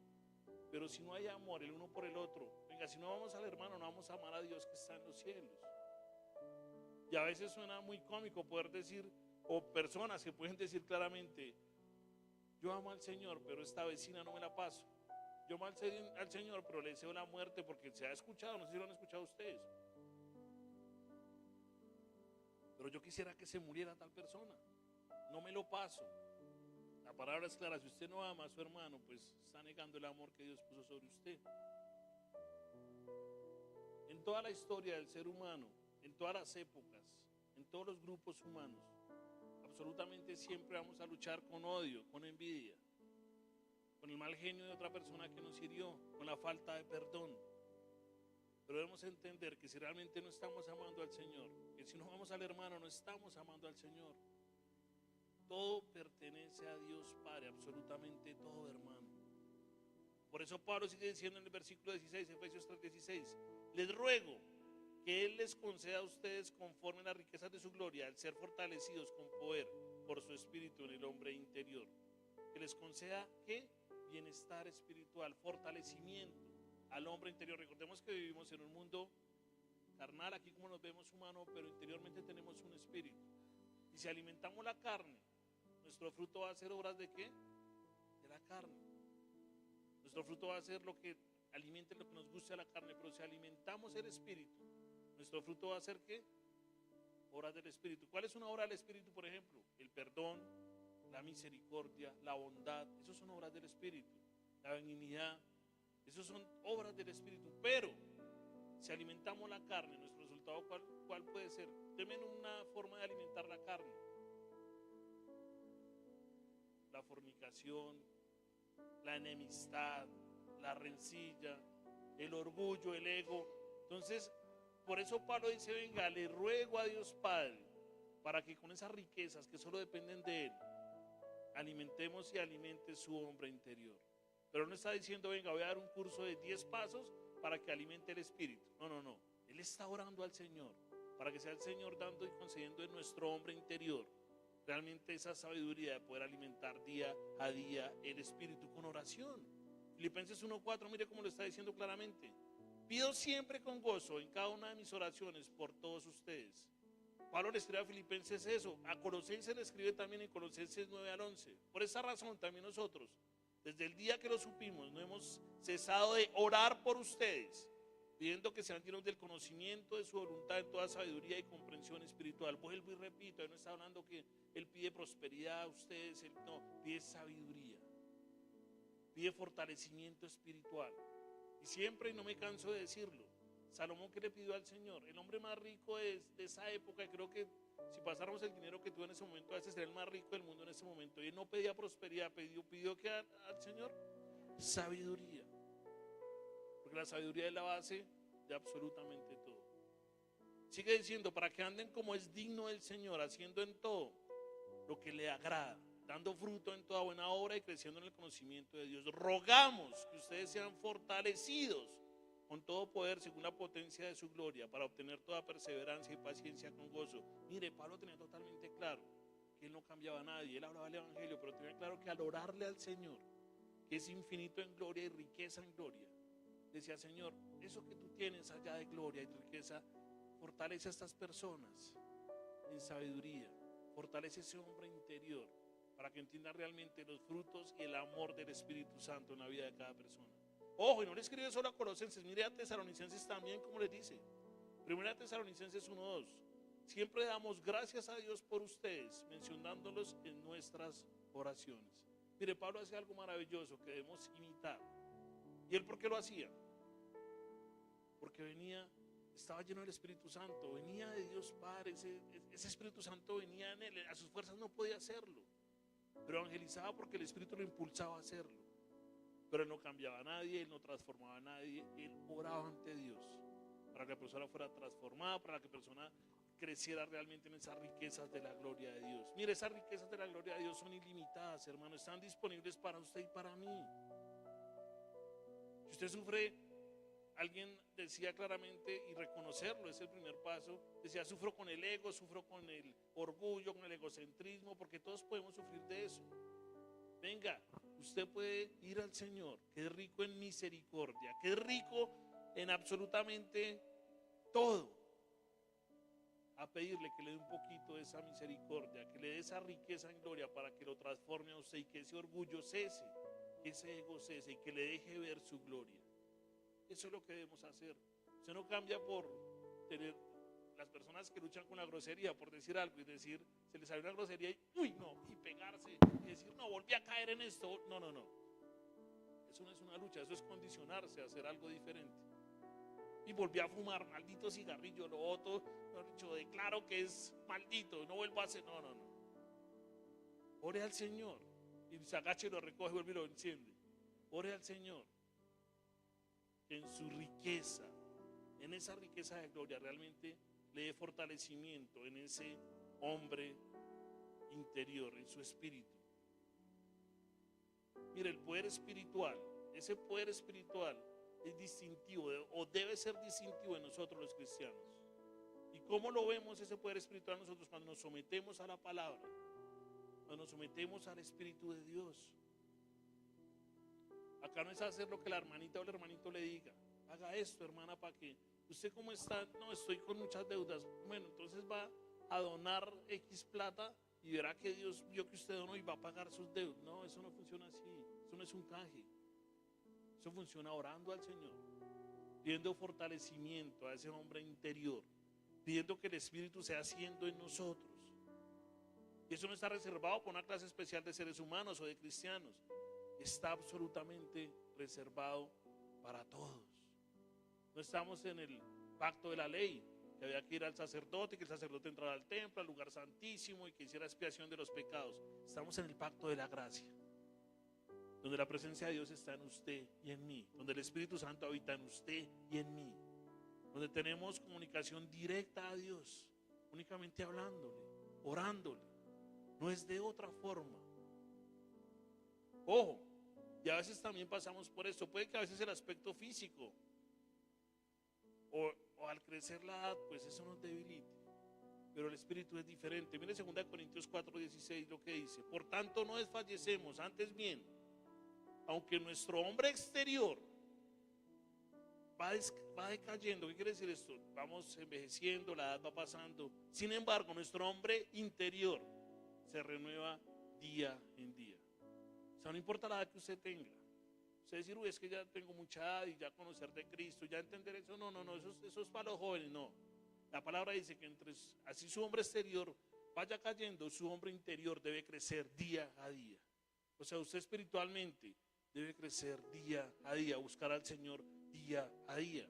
Pero si no hay amor el uno por el otro, venga, si no vamos al hermano, no vamos a amar a Dios que está en los cielos. Y a veces suena muy cómico poder decir, o personas que pueden decir claramente: yo amo al Señor, pero esta vecina no me la paso. Yo amo al Señor, pero le deseo la muerte, porque se ha escuchado, no sé si lo han escuchado ustedes. Pero yo quisiera que se muriera tal persona, no me lo paso. La palabra es clara, si usted no ama a su hermano, pues está negando el amor que Dios puso sobre usted. En toda la historia del ser humano, en todas las épocas, en todos los grupos humanos, absolutamente siempre vamos a luchar con odio, con envidia, con el mal genio de otra persona que nos hirió, con la falta de perdón. Pero debemos entender que si realmente no estamos amando al Señor, que si no amamos al hermano, no estamos amando al Señor. Todo pertenece a Dios Padre, absolutamente todo, hermano. Por eso Pablo sigue diciendo en el versículo 16, Efesios 3:16, les ruego que Él les conceda a ustedes conforme a las riquezas de su gloria, al ser fortalecidos con poder por su espíritu en el hombre interior. Que les conceda, ¿qué? Bienestar espiritual, fortalecimiento al hombre interior. Recordemos que vivimos en un mundo carnal, aquí como nos vemos humanos, pero interiormente tenemos un espíritu. Y si alimentamos la carne, nuestro fruto va a ser obras ¿de qué? De la carne. Nuestro fruto va a ser lo que alimente lo que nos guste a la carne, pero si alimentamos el espíritu, nuestro fruto va a ser ¿qué? Obras del espíritu. ¿Cuál es una obra del espíritu, por ejemplo? El perdón, la misericordia, la bondad, esos son obras del espíritu. La benignidad, esos son obras del espíritu. Pero si alimentamos la carne, nuestro resultado ¿cuál puede ser? Temen una forma de alimentar la carne: la fornicación, la enemistad, la rencilla, el orgullo, el ego. Entonces, por eso Pablo dice, venga, le ruego a Dios Padre, para que con esas riquezas que solo dependen de Él, alimentemos y alimente su hombre interior. Pero no está diciendo, venga, voy a dar un curso de 10 pasos para que alimente el espíritu. No, no, no. Él está orando al Señor, para que sea el Señor dando y concediendo en nuestro hombre interior realmente esa sabiduría de poder alimentar día a día el espíritu con oración. Filipenses 1:4, mire cómo lo está diciendo claramente. Pido siempre con gozo en cada una de mis oraciones por todos ustedes. Pablo le escribe a Filipenses eso, a Colosenses le escribe también en Colosenses 9-11. Por esa razón también nosotros, desde el día que lo supimos, no hemos cesado de orar por ustedes, pidiendo que sean llenos del conocimiento de su voluntad en toda sabiduría y comprensión espiritual. Vuelvo y repito, él no está hablando que él pide prosperidad a ustedes, él no, pide sabiduría, pide fortalecimiento espiritual. Y siempre, y no me canso de decirlo, Salomón, ¿qué le pidió al Señor? El hombre más rico de esa época, y creo que si pasáramos el dinero que tuvo en ese momento, a veces sería el más rico del mundo en ese momento. Y él no pedía prosperidad, pidió que al Señor sabiduría. Porque la sabiduría es la base de absolutamente todo. Sigue diciendo, para que anden como es digno del Señor, haciendo en todo lo que le agrada, dando fruto en toda buena obra y creciendo en el conocimiento de Dios. Rogamos que ustedes sean fortalecidos con todo poder según la potencia de su gloria, para obtener toda perseverancia y paciencia con gozo. Mire, Pablo tenía totalmente claro que él no cambiaba a nadie, él hablaba el evangelio, pero tenía claro que al orarle al Señor, que es infinito en gloria y riqueza en gloria, decía, Señor, eso que tú tienes allá de gloria y riqueza, fortalece a estas personas en sabiduría, fortalece ese hombre interior, para que entienda realmente los frutos y el amor del Espíritu Santo en la vida de cada persona. Ojo, y no le escribe solo a Colosenses, mire a Tesalonicenses también, como les dice. Primera Tesalonicenses 1:2. Siempre damos gracias a Dios por ustedes, mencionándolos en nuestras oraciones. Mire, Pablo hace algo maravilloso que debemos imitar. ¿Y él por qué lo hacía? Porque estaba lleno del Espíritu Santo, venía de Dios Padre, ese Espíritu Santo venía en él, a sus fuerzas no podía hacerlo, pero evangelizaba porque el Espíritu lo impulsaba a hacerlo. Pero él no cambiaba a nadie, él no transformaba a nadie, él oraba ante Dios para que la persona fuera transformada, para que la persona creciera realmente en esas riquezas de la gloria de Dios. Mire, esas riquezas de la gloria de Dios son ilimitadas, hermano, están disponibles para usted y para mí. Si usted sufre, alguien decía claramente, y reconocerlo es el primer paso, decía, sufro con el ego, sufro con el orgullo, con el egocentrismo, porque todos podemos sufrir de eso. Venga, usted puede ir al Señor, que es rico en misericordia, que es rico en absolutamente todo, a pedirle que le dé un poquito de esa misericordia, que le dé esa riqueza en gloria para que lo transforme a usted y que ese orgullo cese, que ese ego cese y que le deje ver su gloria. Eso es lo que debemos hacer. Usted no cambia por tener las personas que luchan con la grosería, por decir algo, y decir, se les sale una grosería y, uy, no, y pegarse, y decir, no, volví a caer en esto. No, no, no. Eso no es una lucha, eso es condicionarse a hacer algo diferente. Y volví a fumar, maldito cigarrillo, lo otro, yo declaro que es maldito, no vuelvo a hacer, no, no, no. Ore al Señor, y se agacha y lo recoge, vuelve y lo enciende. Ore al Señor, que en su riqueza, en esa riqueza de gloria, realmente le dé fortalecimiento en ese hombre interior, en su espíritu. Mire, el poder espiritual, ese poder espiritual es distintivo o debe ser distintivo en nosotros los cristianos. ¿Y cómo lo vemos ese poder espiritual nosotros? Cuando nos sometemos a la palabra, cuando nos sometemos al Espíritu de Dios. Acá no es hacer lo que la hermanita o el hermanito le diga. Haga esto, hermana, para que usted cómo está. No, estoy con muchas deudas. Bueno, entonces va a donar X plata y verá que Dios vio que usted donó y va a pagar sus deudas. No, eso no funciona así. Eso no es un canje. Eso funciona orando al Señor, pidiendo fortalecimiento a ese hombre interior, pidiendo que el Espíritu sea haciendo en nosotros. Y eso no está reservado para una clase especial de seres humanos o de cristianos. Está absolutamente reservado para todos. No estamos en el pacto de la ley, que había que ir al sacerdote, que el sacerdote entrara al templo, al lugar santísimo y que hiciera expiación de los pecados. Estamos en el pacto de la gracia, donde la presencia de Dios está en usted y en mí, donde el Espíritu Santo habita en usted y en mí, donde tenemos comunicación directa a Dios, únicamente hablándole, orándole. No es de otra forma. Ojo, y a veces también pasamos por esto. Puede que a veces el aspecto físico o al crecer la edad, pues eso nos debilite. Pero el espíritu es diferente. Mire 2 Corintios 4:16 lo que dice. Por tanto no desfallecemos, antes bien, aunque nuestro hombre exterior va decayendo. ¿Qué quiere decir esto? Vamos envejeciendo, la edad va pasando. Sin embargo, nuestro hombre interior se renueva día en día. O sea, no importa la edad que usted tenga. Usted decir, uy, es que ya tengo mucha edad y ya conocer de Cristo, ya entender eso. No, no, no, eso es para los jóvenes, no. La palabra dice que así su hombre exterior vaya cayendo, su hombre interior debe crecer día a día. O sea, usted espiritualmente debe crecer día a día, buscar al Señor día a día.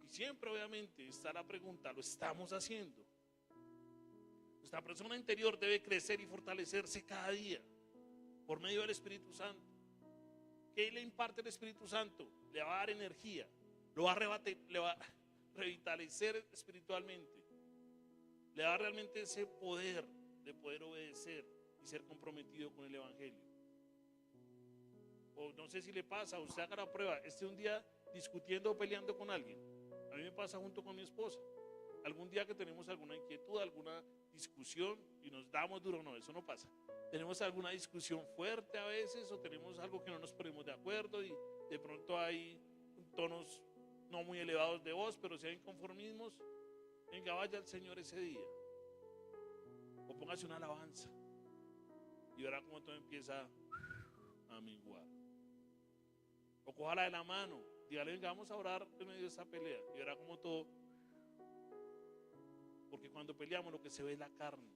Y siempre, obviamente, está la pregunta, ¿lo estamos haciendo? Nuestra persona interior debe crecer y fortalecerse cada día por medio del Espíritu Santo. ¿Qué le imparte el Espíritu Santo? Le va a dar energía, le va a revitalizar espiritualmente, le da realmente ese poder de poder obedecer y ser comprometido con el Evangelio. O no sé si le pasa, usted haga la prueba, un día discutiendo o peleando con alguien. A mí me pasa junto con mi esposa. Algún día que tenemos alguna inquietud, alguna discusión y nos damos duro, no, eso no pasa. Tenemos alguna discusión fuerte a veces o tenemos algo que no nos ponemos de acuerdo y de pronto hay tonos no muy elevados de voz, pero si hay inconformismos, venga, vaya al Señor ese día o póngase una alabanza y verá cómo todo empieza a menguar. O cójala de la mano, dígale, venga, vamos a orar en medio de esta pelea y verá cómo todo. Porque cuando peleamos lo que se ve es la carne.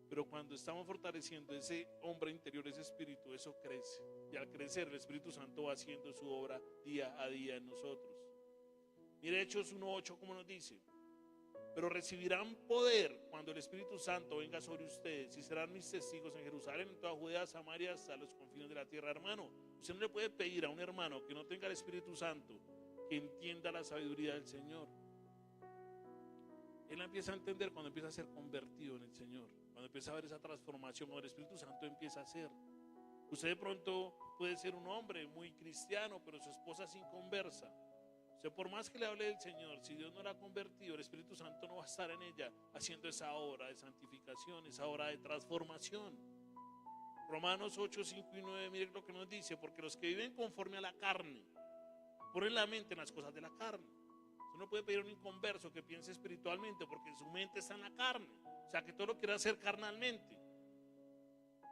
Pero cuando estamos fortaleciendo ese hombre interior, ese espíritu, eso crece. Y al crecer el Espíritu Santo va haciendo su obra día a día en nosotros. Mire Hechos 1:8 como nos dice. Pero recibirán poder cuando el Espíritu Santo venga sobre ustedes y serán mis testigos en Jerusalén, en toda Judea, Samaria, hasta los confines de la tierra. Hermano, usted no le puede pedir a un hermano que no tenga el Espíritu Santo que entienda la sabiduría del Señor. Él empieza a entender cuando empieza a ser convertido en el Señor, cuando empieza a ver esa transformación, cuando el Espíritu Santo empieza a ser. Usted de pronto puede ser un hombre muy cristiano, pero su esposa es inconversa. O sea, por más que le hable del Señor, si Dios no la ha convertido, el Espíritu Santo no va a estar en ella haciendo esa obra de santificación, esa obra de transformación. Romanos 8:5-9, miren lo que nos dice, porque los que viven conforme a la carne, ponen la mente en las cosas de la carne. Usted no puede pedir a un inconverso que piense espiritualmente, porque su mente está en la carne, o sea, que todo lo quiere hacer carnalmente.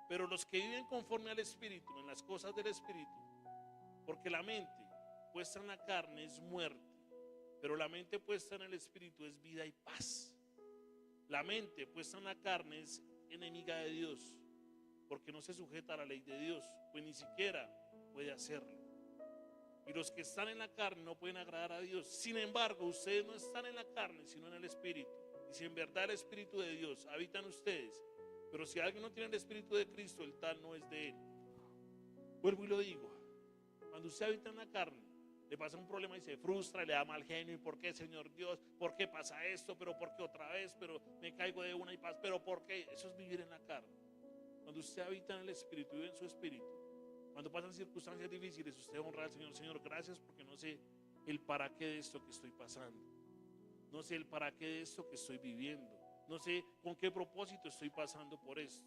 Pero los que viven conforme al Espíritu, en las cosas del Espíritu, porque la mente puesta en la carne es muerte, Pero la mente puesta en el espíritu es vida y paz. La mente puesta en la carne es enemiga de Dios, porque no se sujeta a la ley de Dios, pues ni siquiera puede hacerlo. Y los que están en la carne no pueden agradar a Dios. Sin embargo, ustedes no están en la carne, sino en el espíritu. Y si en verdad el espíritu de Dios habita en ustedes, pero si alguien no tiene el espíritu de Cristo, el tal no es de él. Vuelvo y lo digo, cuando usted habita en la carne, le pasa un problema y se frustra, le da mal genio. ¿Y por qué, Señor Dios? ¿Por qué pasa esto? ¿Pero por qué otra vez? ¿Pero me caigo de una y paz? ¿Pero por qué? Eso es vivir en la carne. Cuando usted habita en el espíritu, vive en su espíritu, cuando pasan circunstancias difíciles, usted honra al Señor. Señor, gracias porque no sé el para qué de esto que estoy pasando. No sé el para qué de esto que estoy viviendo. No sé con qué propósito estoy pasando por esto.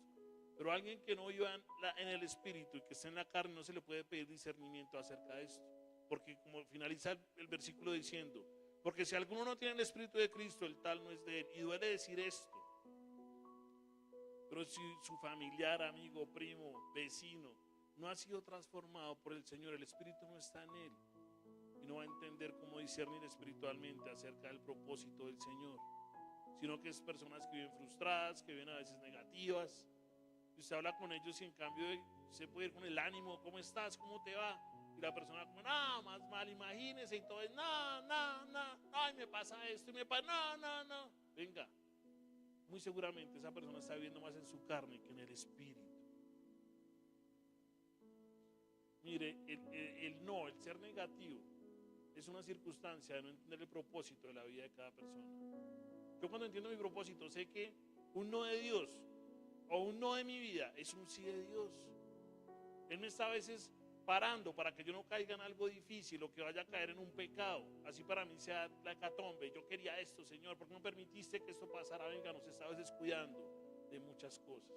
Pero a alguien que no viva en el espíritu y que esté en la carne, no se le puede pedir discernimiento acerca de esto. Porque como finaliza el versículo diciendo, porque si alguno no tiene el espíritu de Cristo, el tal no es de él. Y duele decir esto. Pero si su familiar, amigo, primo, vecino no ha sido transformado por el Señor, el espíritu no está en él y no va a entender cómo discernir espiritualmente acerca del propósito del Señor, sino que es personas que viven frustradas, que viven a veces negativas. Y usted habla con ellos y en cambio se puede ir con el ánimo, ¿cómo estás? ¿Cómo te va? Y la persona como, no, más mal, imagínese. Y todo es, no, ay, me pasa esto y me pasa, no. Venga, muy seguramente esa persona está viviendo más en su carne que en el espíritu. Mire, el ser negativo es una circunstancia de no entender el propósito de la vida de cada persona. Yo cuando entiendo mi propósito sé que un no de Dios o un no de mi vida es un sí de Dios. Él me está a veces parando para que yo no caiga en algo difícil o que vaya a caer en un pecado. Así para mí sea la hecatombe. Yo quería esto, Señor, ¿por qué no permitiste que esto pasara? Venga, nos está a veces cuidando de muchas cosas.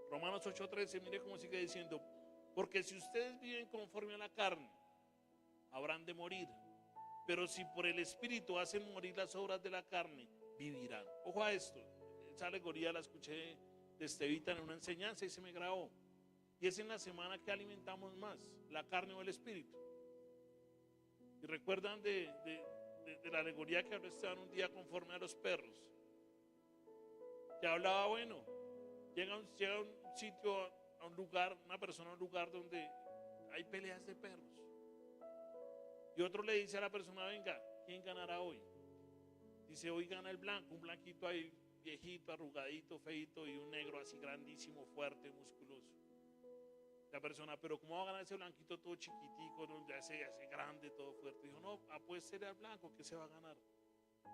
Romanos 8:13, mire cómo sigue diciendo, porque si ustedes viven conforme a la carne, habrán de morir, pero si por el Espíritu hacen morir las obras de la carne, vivirán. Ojo a esto, esa alegoría la escuché de Estevita en una enseñanza y se me grabó. Y es en la semana que alimentamos más, la carne o el Espíritu. Y recuerdan de la alegoría que habló Esteban un día conforme a los perros, que hablaba, bueno, llega a un sitio, a un lugar, una persona a un lugar donde hay peleas de perros. Y otro le dice a la persona, venga, ¿quién ganará hoy? Dice, hoy gana el blanco, un blanquito ahí viejito, arrugadito, feito, y un negro así grandísimo, fuerte, musculoso. La persona, pero ¿cómo va a ganar ese blanquito todo chiquitico, donde hace grande, todo fuerte? Dijo, no, apuéstele al blanco, que se va a ganar.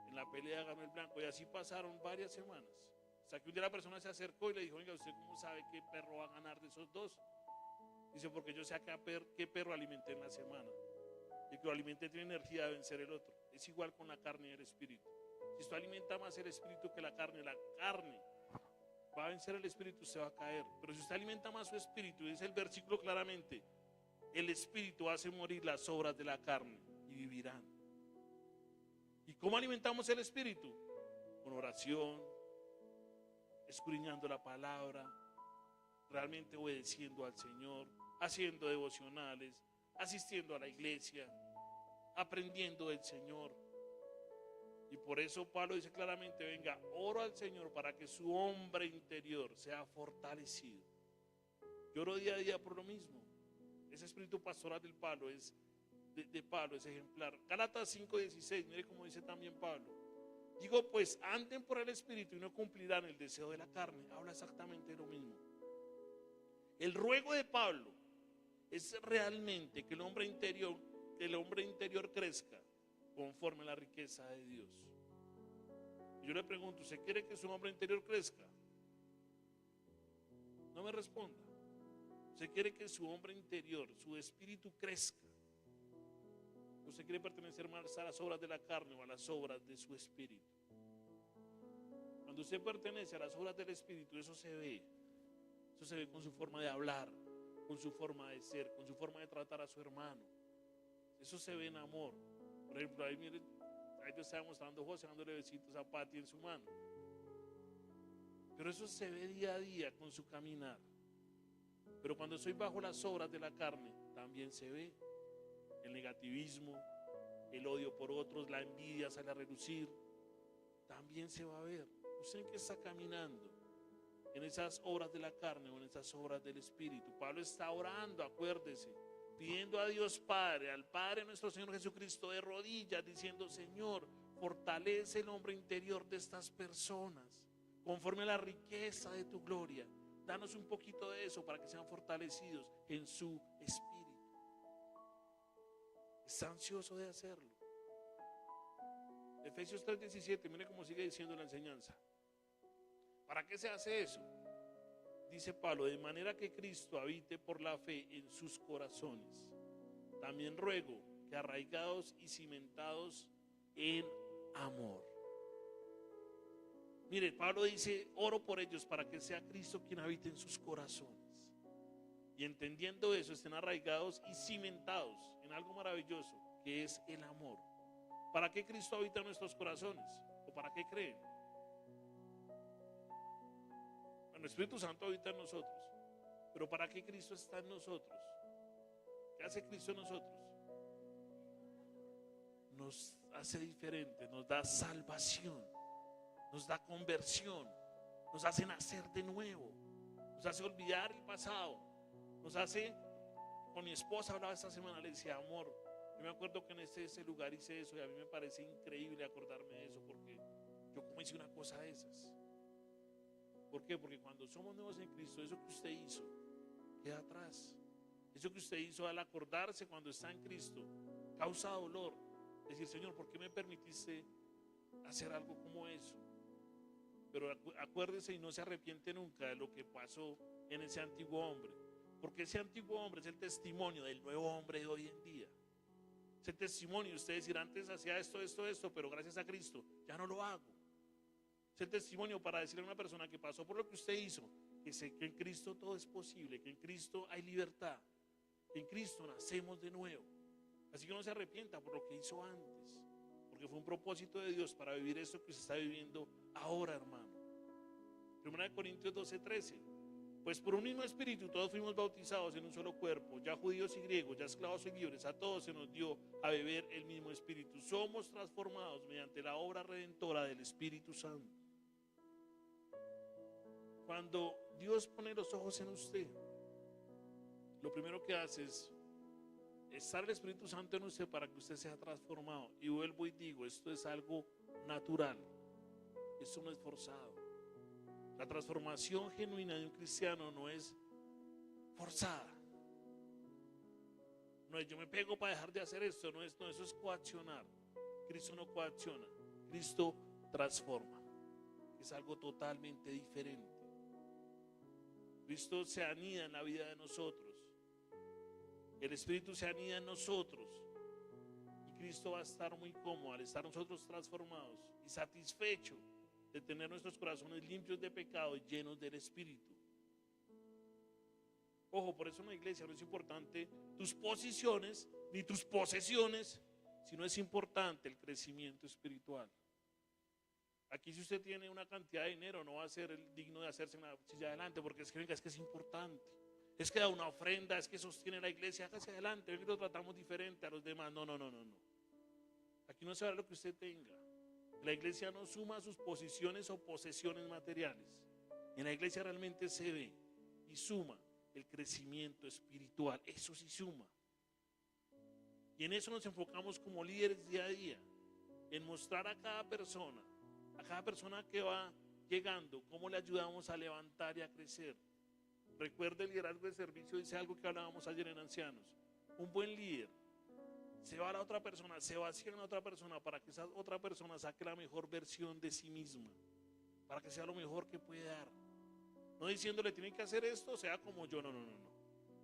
En la pelea ganó el blanco y así pasaron varias semanas. Hasta que un día la persona se acercó y le dijo, venga, ¿usted cómo sabe qué perro va a ganar de esos dos? Dice, porque yo sé qué perro alimenté en la semana. Y que lo alimente tiene energía de vencer el otro. Es igual con la carne y el espíritu. Si usted alimenta más el espíritu que la carne va a vencer el espíritu, se va a caer. Pero si usted alimenta más su espíritu, dice el versículo claramente, el espíritu hace morir las obras de la carne y vivirán. ¿Y cómo alimentamos el espíritu? Con oración, escudriñando la palabra, realmente obedeciendo al Señor, haciendo devocionales, asistiendo a la iglesia, aprendiendo del Señor. Y por eso Pablo dice claramente, venga, oro al Señor para que su hombre interior sea fortalecido. Yo oro día a día por lo mismo. Ese espíritu pastoral del Pablo de Pablo es ejemplar. Gálatas 5:16, mire cómo dice también Pablo. Digo, pues anden por el espíritu y no cumplirán el deseo de la carne. Habla exactamente de lo mismo. El ruego de Pablo es realmente que el hombre interior crezca conforme a la riqueza de Dios. Y yo le pregunto, ¿usted quiere que su hombre interior crezca? No me responda. ¿Usted quiere que su hombre interior, su espíritu crezca? ¿Usted quiere pertenecer más a las obras de la carne o a las obras de su espíritu? Cuando usted pertenece a las obras del espíritu, eso se ve. Eso se ve con su forma de hablar, con su forma de ser, con su forma de tratar a su hermano. Eso se ve en amor. Por ejemplo, ahí miren, ahí te estaba mostrando José dándole besitos a Pati en su mano. Pero eso se ve día a día con su caminar. Pero cuando estoy bajo las obras de la carne, también se ve el negativismo, el odio por otros, la envidia sale a relucir, también se va a ver. ¿Usted en qué está caminando? ¿En esas obras de la carne o en esas obras del Espíritu? Pablo está orando, acuérdese, pidiendo a Dios Padre, al Padre nuestro Señor Jesucristo, de rodillas, diciendo: Señor, fortalece el hombre interior de estas personas, conforme a la riqueza de tu gloria. Danos un poquito de eso para que sean fortalecidos en su espíritu. Está ansioso de hacerlo. Efesios 3:17, mire cómo sigue diciendo la enseñanza. ¿Para qué se hace eso? Dice Pablo: de manera que Cristo habite por la fe en sus corazones. También ruego que arraigados y cimentados en amor. Mire, Pablo dice: oro por ellos para que sea Cristo quien habite en sus corazones. Y entendiendo eso, estén arraigados y cimentados en algo maravilloso, que es el amor. ¿Para qué Cristo habita en nuestros corazones? ¿O para qué creen? Bueno, el Espíritu Santo habita en nosotros. Pero ¿para qué Cristo está en nosotros? ¿Qué hace Cristo en nosotros? Nos hace diferentes, nos da salvación, nos da conversión, nos hace nacer de nuevo, nos hace olvidar el pasado, nos hace... Con mi esposa hablaba esta semana, le decía: amor, yo me acuerdo que en ese lugar hice eso, y a mí me parece increíble acordarme de eso, porque yo como hice una cosa de esas. ¿Por qué? Porque cuando somos nuevos en Cristo, eso que usted hizo queda atrás. Eso que usted hizo al acordarse cuando está en Cristo causa dolor. Decir: Señor, ¿por qué me permitiste hacer algo como eso? Pero acuérdese y no se arrepiente nunca de lo que pasó en ese antiguo hombre, porque ese antiguo hombre es el testimonio del nuevo hombre de hoy en día. Es el testimonio. Usted decir: antes hacía esto, pero gracias a Cristo ya no lo hago. Es el testimonio para decirle a una persona que pasó por lo que usted hizo, que sé que en Cristo todo es posible, que en Cristo hay libertad, que en Cristo nacemos de nuevo. Así que no se arrepienta por lo que hizo antes, porque fue un propósito de Dios para vivir esto que usted está viviendo ahora, hermano. 1 Corintios 12:13. Pues por un mismo espíritu todos fuimos bautizados en un solo cuerpo, ya judíos y griegos, ya esclavos y libres, a todos se nos dio a beber el mismo espíritu. Somos transformados mediante la obra redentora del Espíritu Santo. Cuando Dios pone los ojos en usted, lo primero que hace es estar el Espíritu Santo en usted para que usted sea transformado. Y vuelvo y digo, esto es algo natural, esto no es forzado. La transformación genuina de un cristiano no es forzada. No es: yo me pego para dejar de hacer esto. No, eso es coaccionar. Cristo no coacciona, Cristo transforma. Es algo totalmente diferente. Cristo se anida en la vida de nosotros. El Espíritu se anida en nosotros. Y Cristo va a estar muy cómodo al estar nosotros transformados y satisfecho de tener nuestros corazones limpios de pecado y llenos del Espíritu. Ojo, por eso en la iglesia no es importante tus posiciones ni tus posesiones, sino es importante el crecimiento espiritual. Aquí, si usted tiene una cantidad de dinero, no va a ser el digno de hacerse una silla adelante, porque es que, venga, es que es importante. Es que da una ofrenda, es que sostiene la iglesia, hágase adelante, venga, lo tratamos diferente a los demás. No. Aquí no se va a lo que usted tenga. La iglesia no suma sus posiciones o posesiones materiales. En la iglesia realmente se ve y suma el crecimiento espiritual. Eso sí suma. Y en eso nos enfocamos como líderes día a día, en mostrar a cada persona que va llegando, cómo le ayudamos a levantar y a crecer. Recuerde, el liderazgo de servicio dice algo que hablábamos ayer en Ancianos. Un buen líder se va a la otra persona, se vacía en la otra persona para que esa otra persona saque la mejor versión de sí misma, para que sea lo mejor que puede dar. No diciéndole: tienen que hacer esto, sea como yo. No.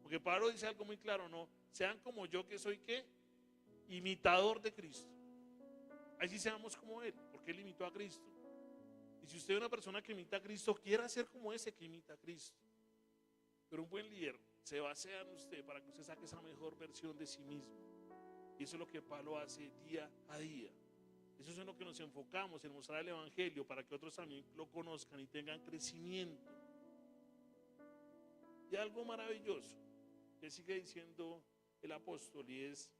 Porque Pablo dice algo muy claro: no, sean como yo, que soy ¿qué? Imitador de Cristo. Ahí sí seamos como Él, porque Él imitó a Cristo. Y si usted es una persona que imita a Cristo, quiera ser como ese que imita a Cristo. Pero un buen líder se basea en usted para que usted saque esa mejor versión de sí mismo. Y eso es lo que Pablo hace día a día. Eso es en lo que nos enfocamos, en mostrar el Evangelio para que otros también lo conozcan y tengan crecimiento. Y algo maravilloso que sigue diciendo el apóstol, y es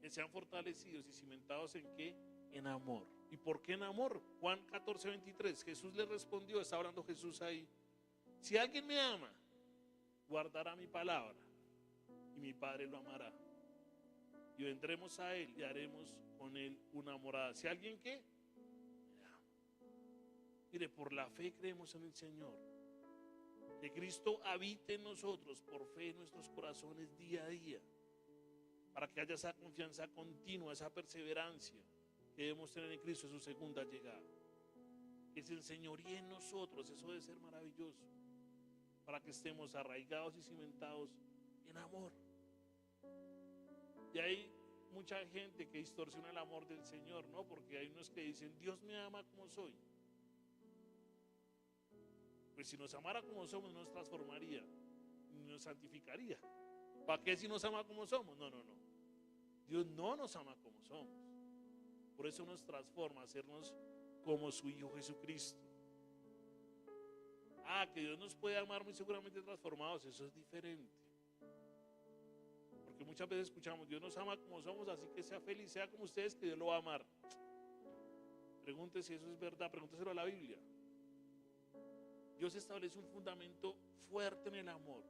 que sean fortalecidos y cimentados ¿en qué? En amor. ¿Y por qué en amor? Juan 14:23, Jesús le respondió, está hablando Jesús ahí, si alguien me ama, guardará mi palabra y mi Padre lo amará. Y vendremos a él y haremos con él una morada. Si alguien ¿qué? Me ama. Mire, por la fe creemos en el Señor. Que Cristo habite en nosotros por fe en nuestros corazones día a día. Para que haya esa confianza continua, esa perseverancia que debemos tener en Cristo en su segunda llegada. Que es el señorío en nosotros, eso debe ser maravilloso. Para que estemos arraigados y cimentados en amor. Y hay mucha gente que distorsiona el amor del Señor, ¿no? Porque hay unos que dicen, Dios me ama como soy. Pues si nos amara como somos, nos transformaría, nos santificaría. ¿Para qué si nos ama como somos? No. Dios no nos ama como somos. Por eso nos transforma a hacernos como su Hijo Jesucristo. Que Dios nos puede amar muy seguramente transformados, eso es diferente. Porque muchas veces escuchamos, Dios nos ama como somos, así que sea feliz, sea como ustedes, que Dios lo va a amar. Pregúntese si eso es verdad, pregúnteselo a la Biblia. Dios establece un fundamento fuerte en el amor.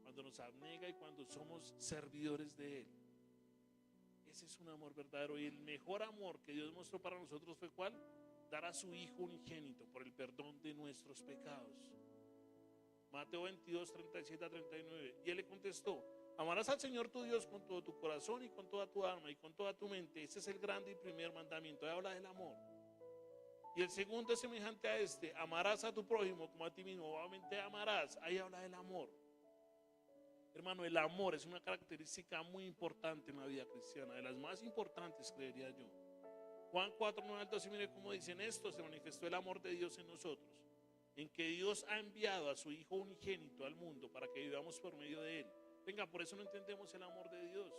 Cuando nos abnega y cuando somos servidores de Él. Ese es un amor verdadero. Y el mejor amor que Dios mostró para nosotros fue ¿cuál? Dar a su Hijo unigénito por el perdón de nuestros pecados. Mateo 22, 37 a 39. Y Él le contestó, amarás al Señor tu Dios con todo tu corazón y con toda tu alma y con toda tu mente. Ese es el grande y primer mandamiento. Ahí habla del amor. Y el segundo es semejante a este, amarás a tu prójimo como a ti mismo, obviamente amarás, ahí habla del amor. Hermano, el amor es una característica muy importante en la vida cristiana, de las más importantes, creería yo. Juan 4, 9 al 12, mire cómo dicen esto, se manifestó el amor de Dios en nosotros, en que Dios ha enviado a su Hijo unigénito al mundo para que vivamos por medio de Él. Venga, por eso no entendemos el amor de Dios.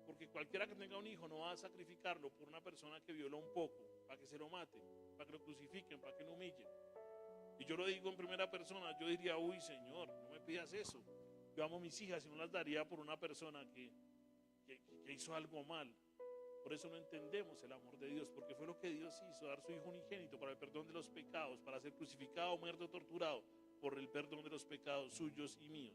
Porque cualquiera que tenga un hijo no va a sacrificarlo por una persona que violó un poco, para que se lo maten, para que lo crucifiquen, para que lo humillen. Y yo lo digo en primera persona, yo diría, uy Señor, no me pidas eso. Yo amo a mis hijas y no las daría por una persona que hizo algo mal. Por eso no entendemos el amor de Dios, porque fue lo que Dios hizo, dar su Hijo unigénito para el perdón de los pecados, para ser crucificado, muerto, torturado, por el perdón de los pecados suyos y míos.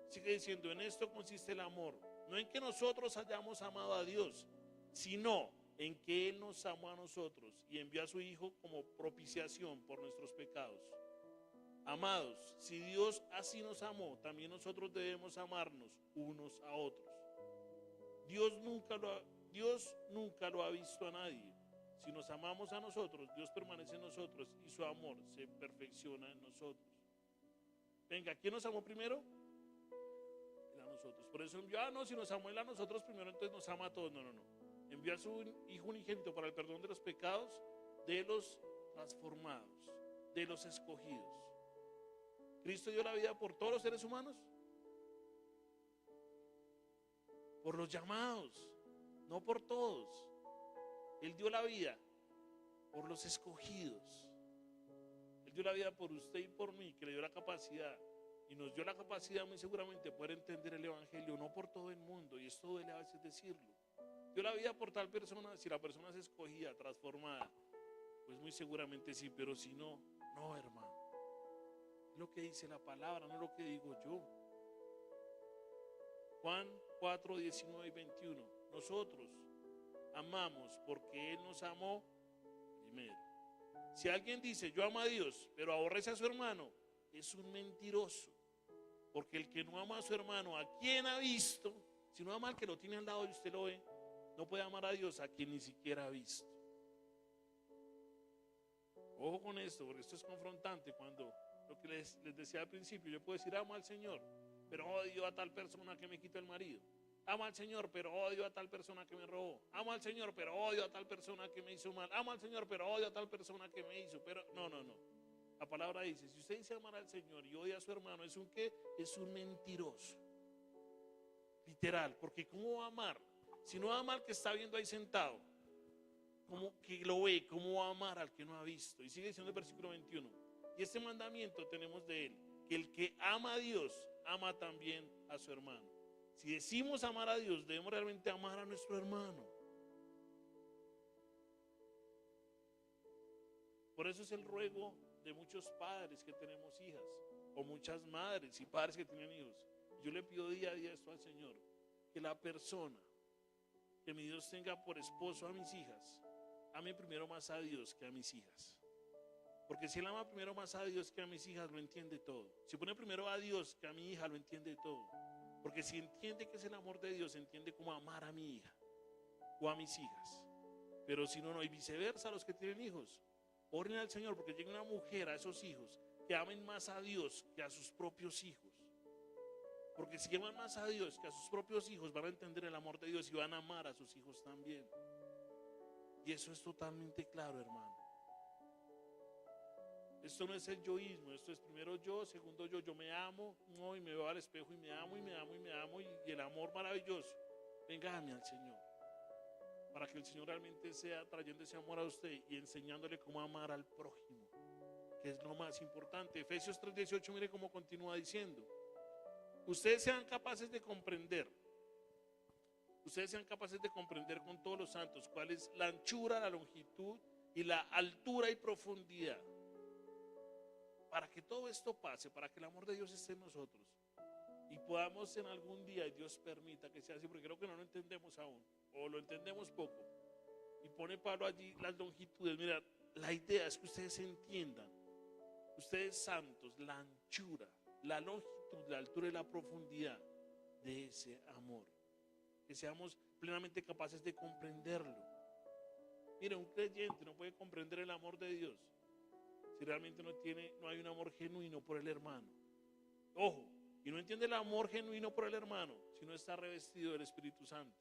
Sigue diciendo, en esto consiste el amor, no en que nosotros hayamos amado a Dios, sino en que Él nos amó a nosotros y envió a su Hijo como propiciación por nuestros pecados. Amados, si Dios así nos amó, también nosotros debemos amarnos unos a otros. Dios nunca lo ha visto a nadie. Si nos amamos a nosotros, Dios permanece en nosotros y su amor se perfecciona en nosotros. Venga, ¿quién nos amó primero? Él a nosotros. Por eso envió, si nos amó Él a nosotros primero, entonces nos ama a todos. No. Envió a su Hijo unigénito para el perdón de los pecados de los transformados, de los escogidos. ¿Cristo dio la vida por todos los seres humanos? Por los llamados, no por todos. Él dio la vida por los escogidos. Él dio la vida por usted y por mí, que le dio la capacidad. Y nos dio la capacidad muy seguramente de poder entender el Evangelio, no por todo el mundo, y esto duele a veces decirlo. Dio la vida por tal persona, si la persona es escogida, transformada, pues muy seguramente sí, pero si no, no, hermano. Es lo que dice la palabra, no lo que digo yo. Juan 4, 19 y 21. Nosotros amamos porque Él nos amó primero. Si alguien dice, yo amo a Dios, pero aborrece a su hermano, es un mentiroso. Porque el que no ama a su hermano, ¿a quién ha visto? Si no ama al que lo tiene al lado y usted lo ve, no puede amar a Dios a quien ni siquiera ha visto. Ojo con esto, porque esto es confrontante. Cuando lo que les decía al principio, yo puedo decir, amo al Señor, pero odio a tal persona que me quitó el marido. Amo al Señor, pero odio a tal persona que me robó. Amo al Señor, pero odio a tal persona que me hizo mal. Amo al Señor, pero odio a tal persona que me hizo. Pero no. La palabra dice, si usted dice amar al Señor y odia a su hermano, ¿es un qué? Es un mentiroso. Literal, porque ¿cómo va a amar? Si no ama al que está viendo ahí sentado, ¿cómo que lo ve? ¿Cómo va a amar al que no ha visto? Y sigue diciendo el versículo 21. Y este mandamiento tenemos de Él, que el que ama a Dios, ama también a su hermano. Si decimos amar a Dios, debemos realmente amar a nuestro hermano. Por eso es el ruego de muchos padres que tenemos hijas, o muchas madres y padres que tienen hijos. Yo le pido día a día esto al Señor, que la persona que mi Dios tenga por esposo a mis hijas, ame primero más a Dios que a mis hijas. Porque si él ama primero más a Dios que a mis hijas, lo entiende todo. Si pone primero a Dios que a mi hija, lo entiende todo. Porque si entiende que es el amor de Dios, entiende cómo amar a mi hija o a mis hijas. Pero si no, no, y viceversa, los que tienen hijos, oren al Señor porque llegue una mujer a esos hijos que amen más a Dios que a sus propios hijos. Porque si aman más a Dios que a sus propios hijos, van a entender el amor de Dios y van a amar a sus hijos también. Y eso es totalmente claro, hermano. Esto no es el yoísmo, esto es primero yo, segundo yo me amo, no, y me veo al espejo y me amo y me amo y me amo, y el amor maravilloso. Venga, ame al Señor, para que el Señor realmente sea trayendo ese amor a usted y enseñándole cómo amar al prójimo, que es lo más importante. Efesios 3:18, mire cómo continúa diciendo: ustedes sean capaces de comprender con todos los santos cuál es la anchura, la longitud y la altura y profundidad. Para que todo esto pase, para que el amor de Dios esté en nosotros y podamos en algún día, y Dios permita que sea así, porque creo que no lo entendemos aún, o lo entendemos poco. Y pone Pablo allí las longitudes. Mira, la idea es que ustedes entiendan, ustedes santos, la anchura, la longitud, la altura y la profundidad de ese amor. Que seamos plenamente capaces de comprenderlo. Mira, un creyente no puede comprender el amor de Dios si realmente no hay un amor genuino por el hermano. Ojo, y no entiende el amor genuino por el hermano si no está revestido del Espíritu Santo.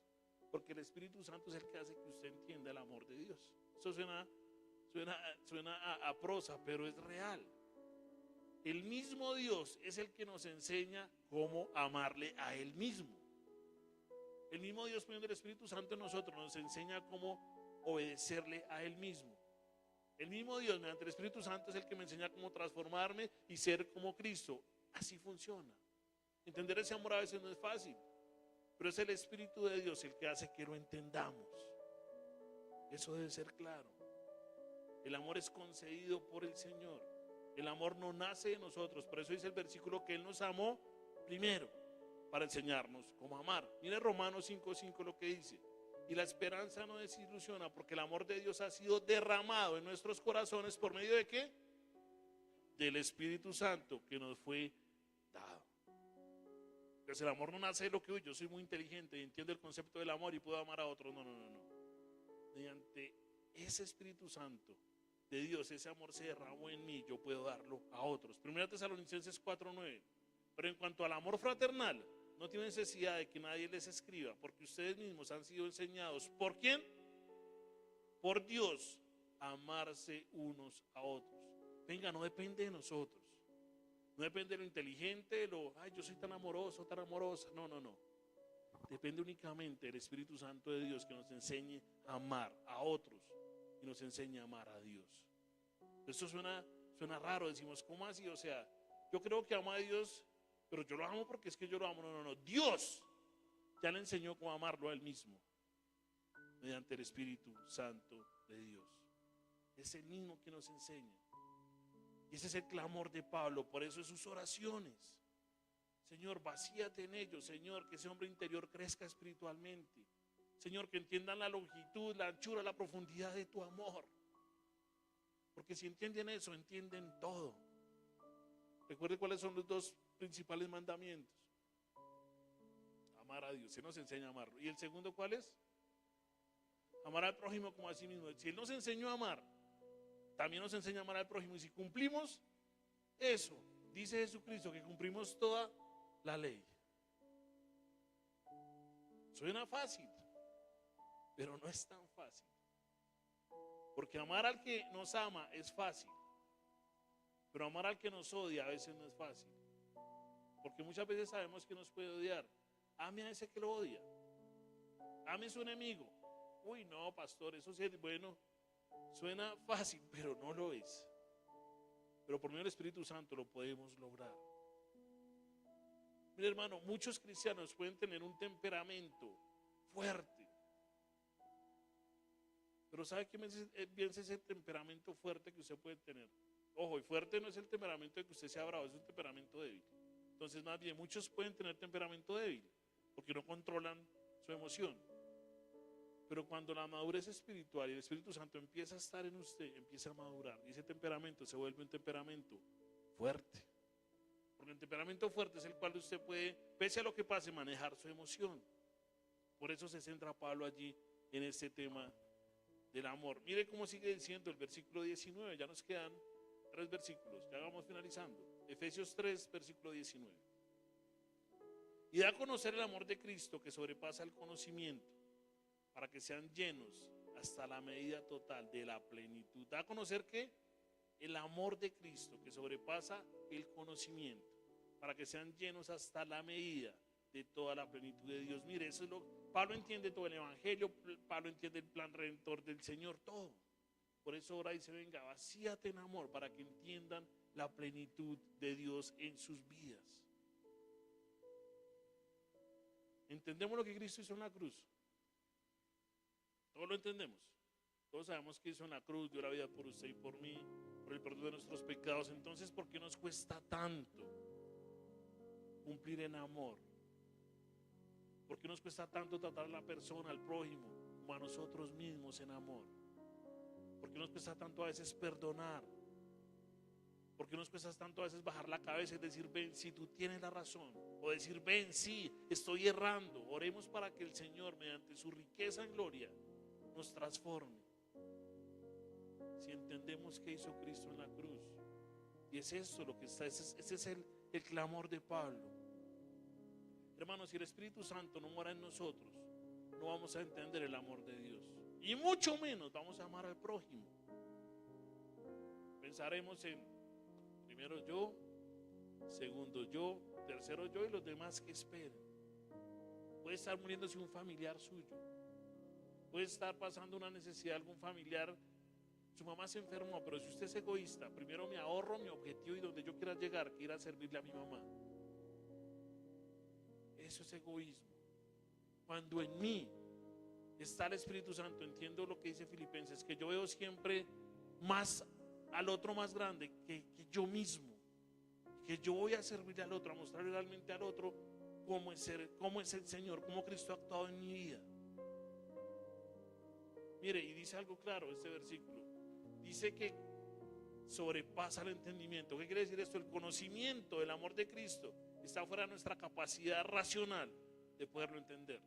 Porque el Espíritu Santo es el que hace que usted entienda el amor de Dios. Eso suena a prosa, pero es real. El mismo Dios es el que nos enseña cómo amarle a Él mismo. El mismo Dios, poniendo el Espíritu Santo en nosotros, nos enseña cómo obedecerle a Él mismo. El mismo Dios, mediante el Espíritu Santo, es el que me enseña cómo transformarme y ser como Cristo. Así funciona. Entender ese amor a veces no es fácil, pero es el Espíritu de Dios el que hace que lo entendamos. Eso debe ser claro. El amor es concedido por el Señor. El amor no nace de nosotros. Por eso dice el versículo que Él nos amó primero para enseñarnos cómo amar. Mire Romanos 5:5 lo que dice: y la esperanza no desilusiona, porque el amor de Dios ha sido derramado en nuestros corazones por medio de ¿qué? Del Espíritu Santo que nos fue dado. Entonces el amor no nace de lo que yo soy muy inteligente y entiendo el concepto del amor y puedo amar a otros. No. Mediante ese Espíritu Santo de Dios, ese amor se derramó en mí, yo puedo darlo a otros. 1 Tesalonicenses 4:9. Pero en cuanto al amor fraternal, no tiene necesidad de que nadie les escriba, porque ustedes mismos han sido enseñados. ¿Por quién? Por Dios, a amarse unos a otros. Venga, no depende de nosotros. No depende de lo inteligente, yo soy tan amoroso, tan amorosa. No. Depende únicamente del Espíritu Santo de Dios que nos enseñe a amar a otros y nos enseñe a amar a Dios. Esto suena raro, decimos, ¿cómo así? O sea, yo creo que amo a Dios, pero yo lo amo porque es que yo lo amo. No. Dios ya le enseñó cómo amarlo a Él mismo mediante el Espíritu Santo de Dios. Es el mismo que nos enseña. Y ese es el clamor de Pablo. Por eso es sus oraciones: Señor, vacíate en ellos. Señor, que ese hombre interior crezca espiritualmente. Señor, que entiendan la longitud, la anchura, la profundidad de tu amor. Porque si entienden eso, entienden todo. Recuerde cuáles son los dos principales mandamientos: amar a Dios. Él nos enseña a amarlo. ¿Y el segundo cuál es? Amar al prójimo como a sí mismo. Si Él nos enseñó a amar, también nos enseña a amar al prójimo. Y si cumplimos eso, dice Jesucristo que cumplimos toda la ley. Suena fácil, pero no es tan fácil. Porque amar al que nos ama es fácil, pero amar al que nos odia a veces no es fácil. Porque muchas veces sabemos que nos puede odiar. Ame a ese que lo odia. Ame a su enemigo. Uy, no, pastor, eso sí es bueno. Suena fácil, pero no lo es. Pero por medio del Espíritu Santo lo podemos lograr. Mire, hermano, muchos cristianos pueden tener un temperamento fuerte. Pero ¿sabe qué piensa ese temperamento fuerte que usted puede tener? Ojo, y fuerte no es el temperamento de que usted sea bravo, es un temperamento débil. Entonces, más bien, muchos pueden tener temperamento débil porque no controlan su emoción. Pero cuando la madurez espiritual y el Espíritu Santo empieza a estar en usted, empieza a madurar, y ese temperamento se vuelve un temperamento fuerte. Porque el temperamento fuerte es el cual usted puede, pese a lo que pase, manejar su emoción. Por eso se centra Pablo allí en este tema del amor. Mire cómo sigue diciendo el versículo 19, ya nos quedan 3 versículos, ya vamos finalizando. Efesios 3, versículo 19. Y da a conocer el amor de Cristo que sobrepasa el conocimiento, para que sean llenos hasta la medida total de la plenitud. Da a conocer que el amor de Cristo que sobrepasa el conocimiento, para que sean llenos hasta la medida de toda la plenitud de Dios. Mire, eso es lo Pablo entiende todo el evangelio, Pablo entiende el plan redentor del Señor, todo. Por eso ahora dice, venga, vacíate en amor para que entiendan la plenitud de Dios en sus vidas. ¿Entendemos lo que Cristo hizo en la cruz? Todos lo entendemos. Todos sabemos que hizo en la cruz, dio la vida por usted y por mí, por el perdón de nuestros pecados. Entonces, ¿por qué nos cuesta tanto cumplir en amor? ¿Por qué nos cuesta tanto tratar a la persona, al prójimo, como a nosotros mismos en amor? ¿Por qué nos cuesta tanto a veces perdonar? ¿Por qué nos cuesta tanto a veces bajar la cabeza y decir, ven, si tú tienes la razón? O decir, ven, sí, estoy errando. Oremos para que el Señor, mediante su riqueza en gloria, nos transforme. Si entendemos qué hizo Cristo en la cruz. Y es eso lo que está, ese es el clamor de Pablo. Hermanos, si el Espíritu Santo no mora en nosotros, no vamos a entender el amor de Dios. Y mucho menos vamos a amar al prójimo. Pensaremos en primero yo, segundo yo, tercero yo y los demás que esperen. Puede estar muriéndose un familiar suyo. Puede estar pasando una necesidad algún familiar. Su mamá se enfermó, pero si usted es egoísta, primero me ahorro mi objetivo y donde yo quiera llegar, que ir a servirle a mi mamá. Eso es egoísmo. Cuando en mí está el Espíritu Santo, entiendo lo que dice Filipenses, que yo veo siempre más al otro más grande que yo mismo, que yo voy a servirle al otro, a mostrarle realmente al otro cómo es el Señor, cómo Cristo ha actuado en mi vida. Mire, y dice algo claro este versículo, dice que sobrepasa el entendimiento. ¿Qué quiere decir esto? El conocimiento del amor de Cristo está fuera de nuestra capacidad racional de poderlo entender.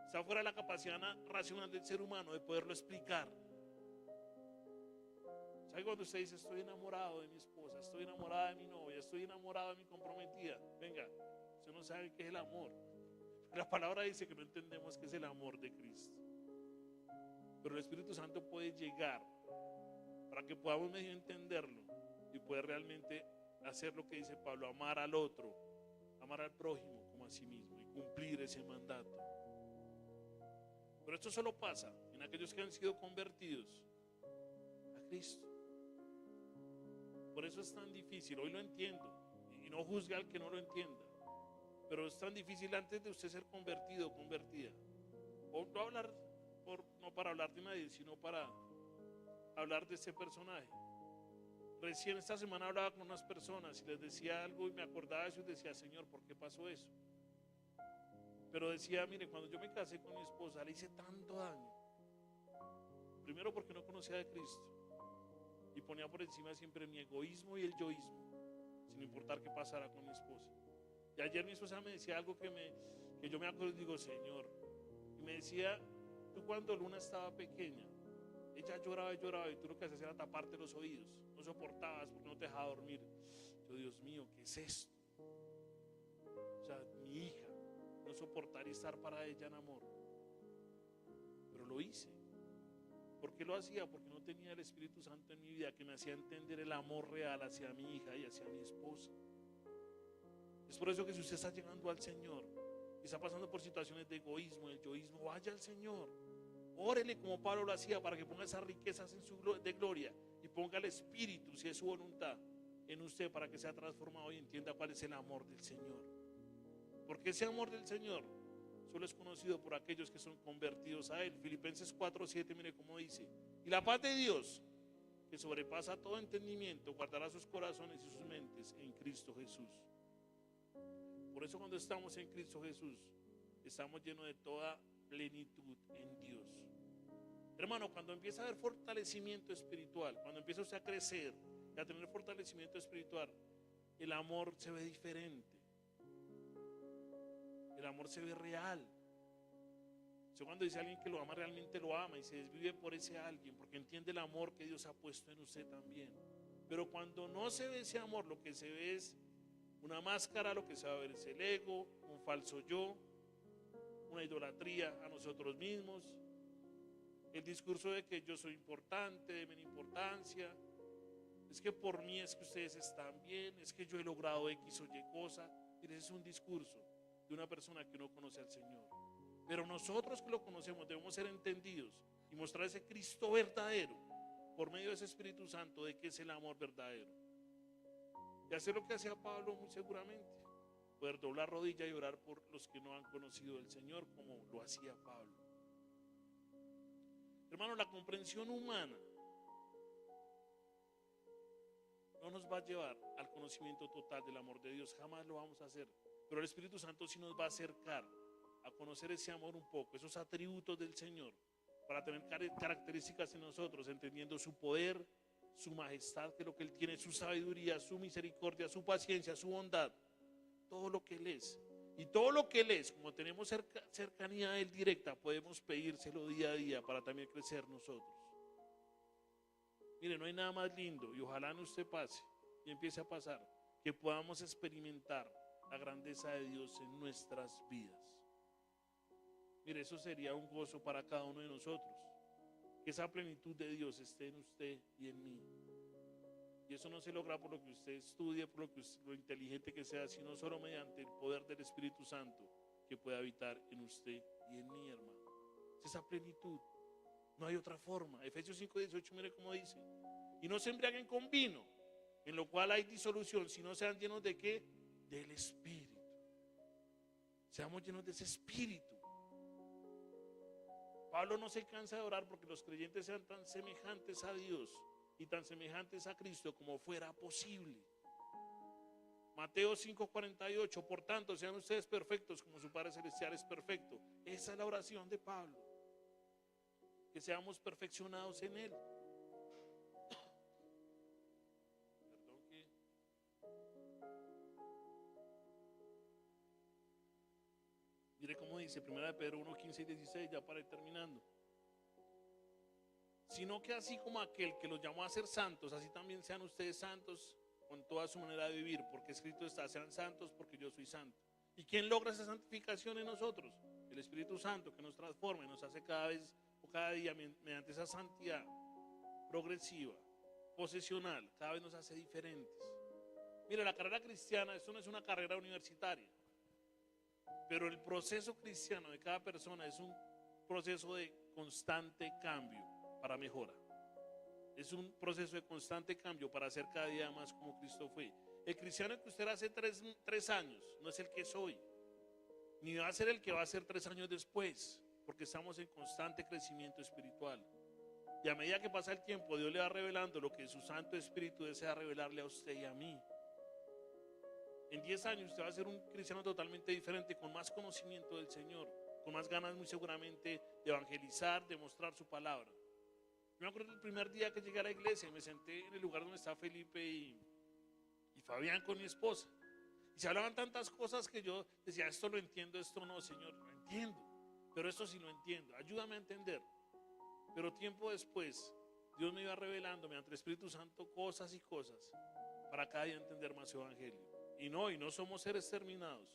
Está fuera de la capacidad racional del ser humano de poderlo explicar. ¿Sabe cuando usted dice, estoy enamorado de mi esposa, estoy enamorada de mi novia, estoy enamorado de mi comprometida? Venga, usted no sabe qué es el amor. La palabra dice que no entendemos qué es el amor de Cristo. Pero el Espíritu Santo puede llegar para que podamos medio entenderlo y poder realmente hacer lo que dice Pablo, amar al otro, amar al prójimo como a sí mismo y cumplir ese mandato. Pero esto solo pasa en aquellos que han sido convertidos a Cristo. Por eso es tan difícil, hoy lo entiendo y no juzga al que no lo entienda, pero es tan difícil antes de usted ser convertido o convertida, o no hablar no para hablar de nadie, sino para hablar de este personaje. Recién esta semana hablaba con unas personas y les decía algo y me acordaba de eso y decía, Señor, ¿por qué pasó eso? Pero decía, mire, cuando yo me casé con mi esposa le hice tanto daño. Primero porque no conocía de Cristo y ponía por encima siempre mi egoísmo y el yoísmo, sin importar qué pasara con mi esposa. Y ayer mi esposa me decía algo que yo me acuerdo y digo, Señor, y me decía, tú cuando Luna estaba pequeña, ella lloraba y lloraba y tú lo que hacías era taparte los oídos, no soportabas porque no te dejaba dormir. Yo, Dios mío, ¿qué es esto? O sea, mi hija, no soportar y estar para ella en amor. Pero lo hice. ¿Por qué lo hacía? Porque no tenía el Espíritu Santo en mi vida que me hacía entender el amor real hacia mi hija y hacia mi esposa. Es por eso que si usted está llegando al Señor y está pasando por situaciones de egoísmo, de yoísmo, vaya al Señor. Órele como Pablo lo hacía para que ponga esas riquezas de gloria y ponga el Espíritu, si es su voluntad, en usted para que sea transformado y entienda cuál es el amor del Señor. Porque ese amor del Señor solo es conocido por aquellos que son convertidos a Él. Filipenses 4:7, mire cómo dice: y la paz de Dios, que sobrepasa todo entendimiento, guardará sus corazones y sus mentes en Cristo Jesús. Por eso cuando estamos en Cristo Jesús, estamos llenos de toda plenitud en Dios. Hermano, cuando empieza a haber fortalecimiento espiritual, cuando empieza usted a crecer y a tener fortalecimiento espiritual, el amor se ve diferente. El amor se ve real. Usted cuando dice a alguien que lo ama, realmente lo ama y se desvive por ese alguien, porque entiende el amor que Dios ha puesto en usted también. Pero cuando no se ve ese amor, lo que se ve es una máscara, lo que se va a ver es el ego, un falso yo, una idolatría a nosotros mismos, el discurso de que yo soy importante, de mi importancia, es que por mí es que ustedes están bien, es que yo he logrado X o Y cosa. Ese es un discurso de una persona que no conoce al Señor. Pero nosotros que lo conocemos debemos ser entendidos y mostrar ese Cristo verdadero por medio de ese Espíritu Santo, de que es el amor verdadero. Y hacer lo que hacía Pablo muy seguramente, poder doblar rodilla y orar por los que no han conocido al Señor como lo hacía Pablo. Hermano, la comprensión humana no nos va a llevar al conocimiento total del amor de Dios, jamás lo vamos a hacer, pero el Espíritu Santo sí nos va a acercar a conocer ese amor un poco, esos atributos del Señor, para tener características en nosotros, entendiendo su poder, su majestad, que es lo que Él tiene, su sabiduría, su misericordia, su paciencia, su bondad, todo lo que Él es. Y todo lo que Él es, como tenemos cercanía a Él directa, podemos pedírselo día a día para también crecer nosotros. Mire, no hay nada más lindo, y ojalá no usted pase y empiece a pasar, que podamos experimentar la grandeza de Dios en nuestras vidas. Mire, eso sería un gozo para cada uno de nosotros, que esa plenitud de Dios esté en usted y en mí. Y eso no se logra por lo que usted estudie, por lo inteligente que sea, sino solo mediante el poder del Espíritu Santo que puede habitar en usted y en mí, hermano. Es esa plenitud. No hay otra forma. Efesios 5:18, mire cómo dice: y no se embriaguen con vino, en lo cual hay disolución, sino sean llenos de ¿qué? Del Espíritu. Seamos llenos de ese Espíritu. Pablo no se cansa de orar porque los creyentes sean tan semejantes a Dios y tan semejantes a Cristo como fuera posible. Mateo 5:48, por tanto sean ustedes perfectos como su Padre Celestial es perfecto. Esa es la oración de Pablo, que seamos perfeccionados en Él. Mire cómo dice 1 Pedro 1:15 y 16, ya para ir terminando. Sino que así como aquel que los llamó a ser santos, así también sean ustedes santos con toda su manera de vivir, porque escrito está: sean santos porque yo soy santo. ¿Y quién logra esa santificación en nosotros? El Espíritu Santo, que nos transforma y nos hace cada vez o cada día, mediante esa santidad progresiva, posesional, cada vez nos hace diferentes. Mira, la carrera cristiana, esto no es una carrera universitaria, pero el proceso cristiano de cada persona es un proceso de constante cambio para mejora. Es un proceso de constante cambio para ser cada día más como Cristo fue. El cristiano que usted era hace 3 años no es el que es hoy, ni va a ser el que va a ser 3 años después, porque estamos en constante crecimiento espiritual. Y a medida que pasa el tiempo, Dios le va revelando lo que su Santo Espíritu desea revelarle a usted y a mí. En 10 años usted va a ser un cristiano totalmente diferente, con más conocimiento del Señor, con más ganas muy seguramente de evangelizar, de mostrar su palabra. Yo me acuerdo el primer día que llegué a la iglesia y me senté en el lugar donde está Felipe y Fabián con mi esposa. Y se hablaban tantas cosas que yo decía: esto lo entiendo, esto no, Señor, lo entiendo, pero esto sí lo entiendo, ayúdame a entender. Pero tiempo después, Dios me iba revelando mediante el Espíritu Santo cosas y cosas para cada día entender más su evangelio. Y no somos seres terminados.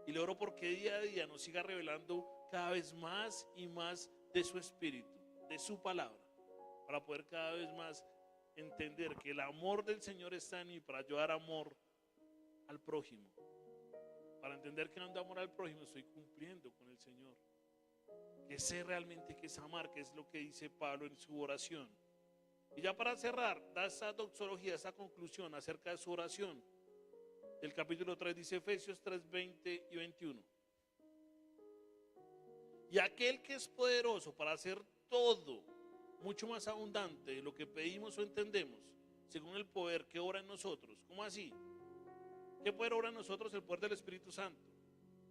Y le oro porque día a día nos siga revelando cada vez más y más de su Espíritu, de su palabra, para poder cada vez más entender que el amor del Señor está en mí para llevar amor al prójimo. Para entender que dando amor al prójimo estoy cumpliendo con el Señor. Que sé realmente que es amar, que es lo que dice Pablo en su oración. Y ya para cerrar, da esa doxología, esa conclusión acerca de su oración. El capítulo 3 dice Efesios 3, 20 y 21. Y aquel que es poderoso para hacer todo mucho más abundante de lo que pedimos o entendemos, según el poder que obra en nosotros. ¿Cómo así? ¿Qué poder obra en nosotros? El poder del Espíritu Santo.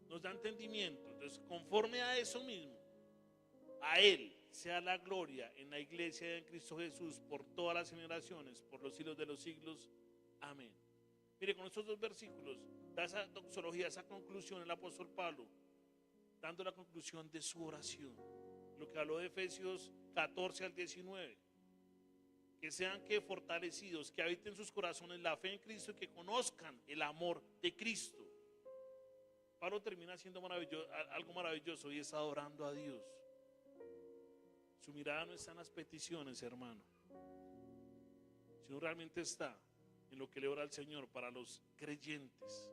Nos da entendimiento. Entonces, conforme a eso mismo, a Él sea la gloria en la iglesia de Cristo Jesús por todas las generaciones, por los siglos de los siglos. Amén. Mire, con estos dos versículos da esa doxología, esa conclusión el apóstol Pablo, dando la conclusión de su oración. Lo que habló de Efesios 14 al 19. Que sean que fortalecidos, que habiten en sus corazones la fe en Cristo y que conozcan el amor de Cristo. Pablo termina haciendo algo maravilloso y es adorando a Dios. Su mirada no está en las peticiones, hermano, sino realmente está en lo que le ora al Señor para los creyentes.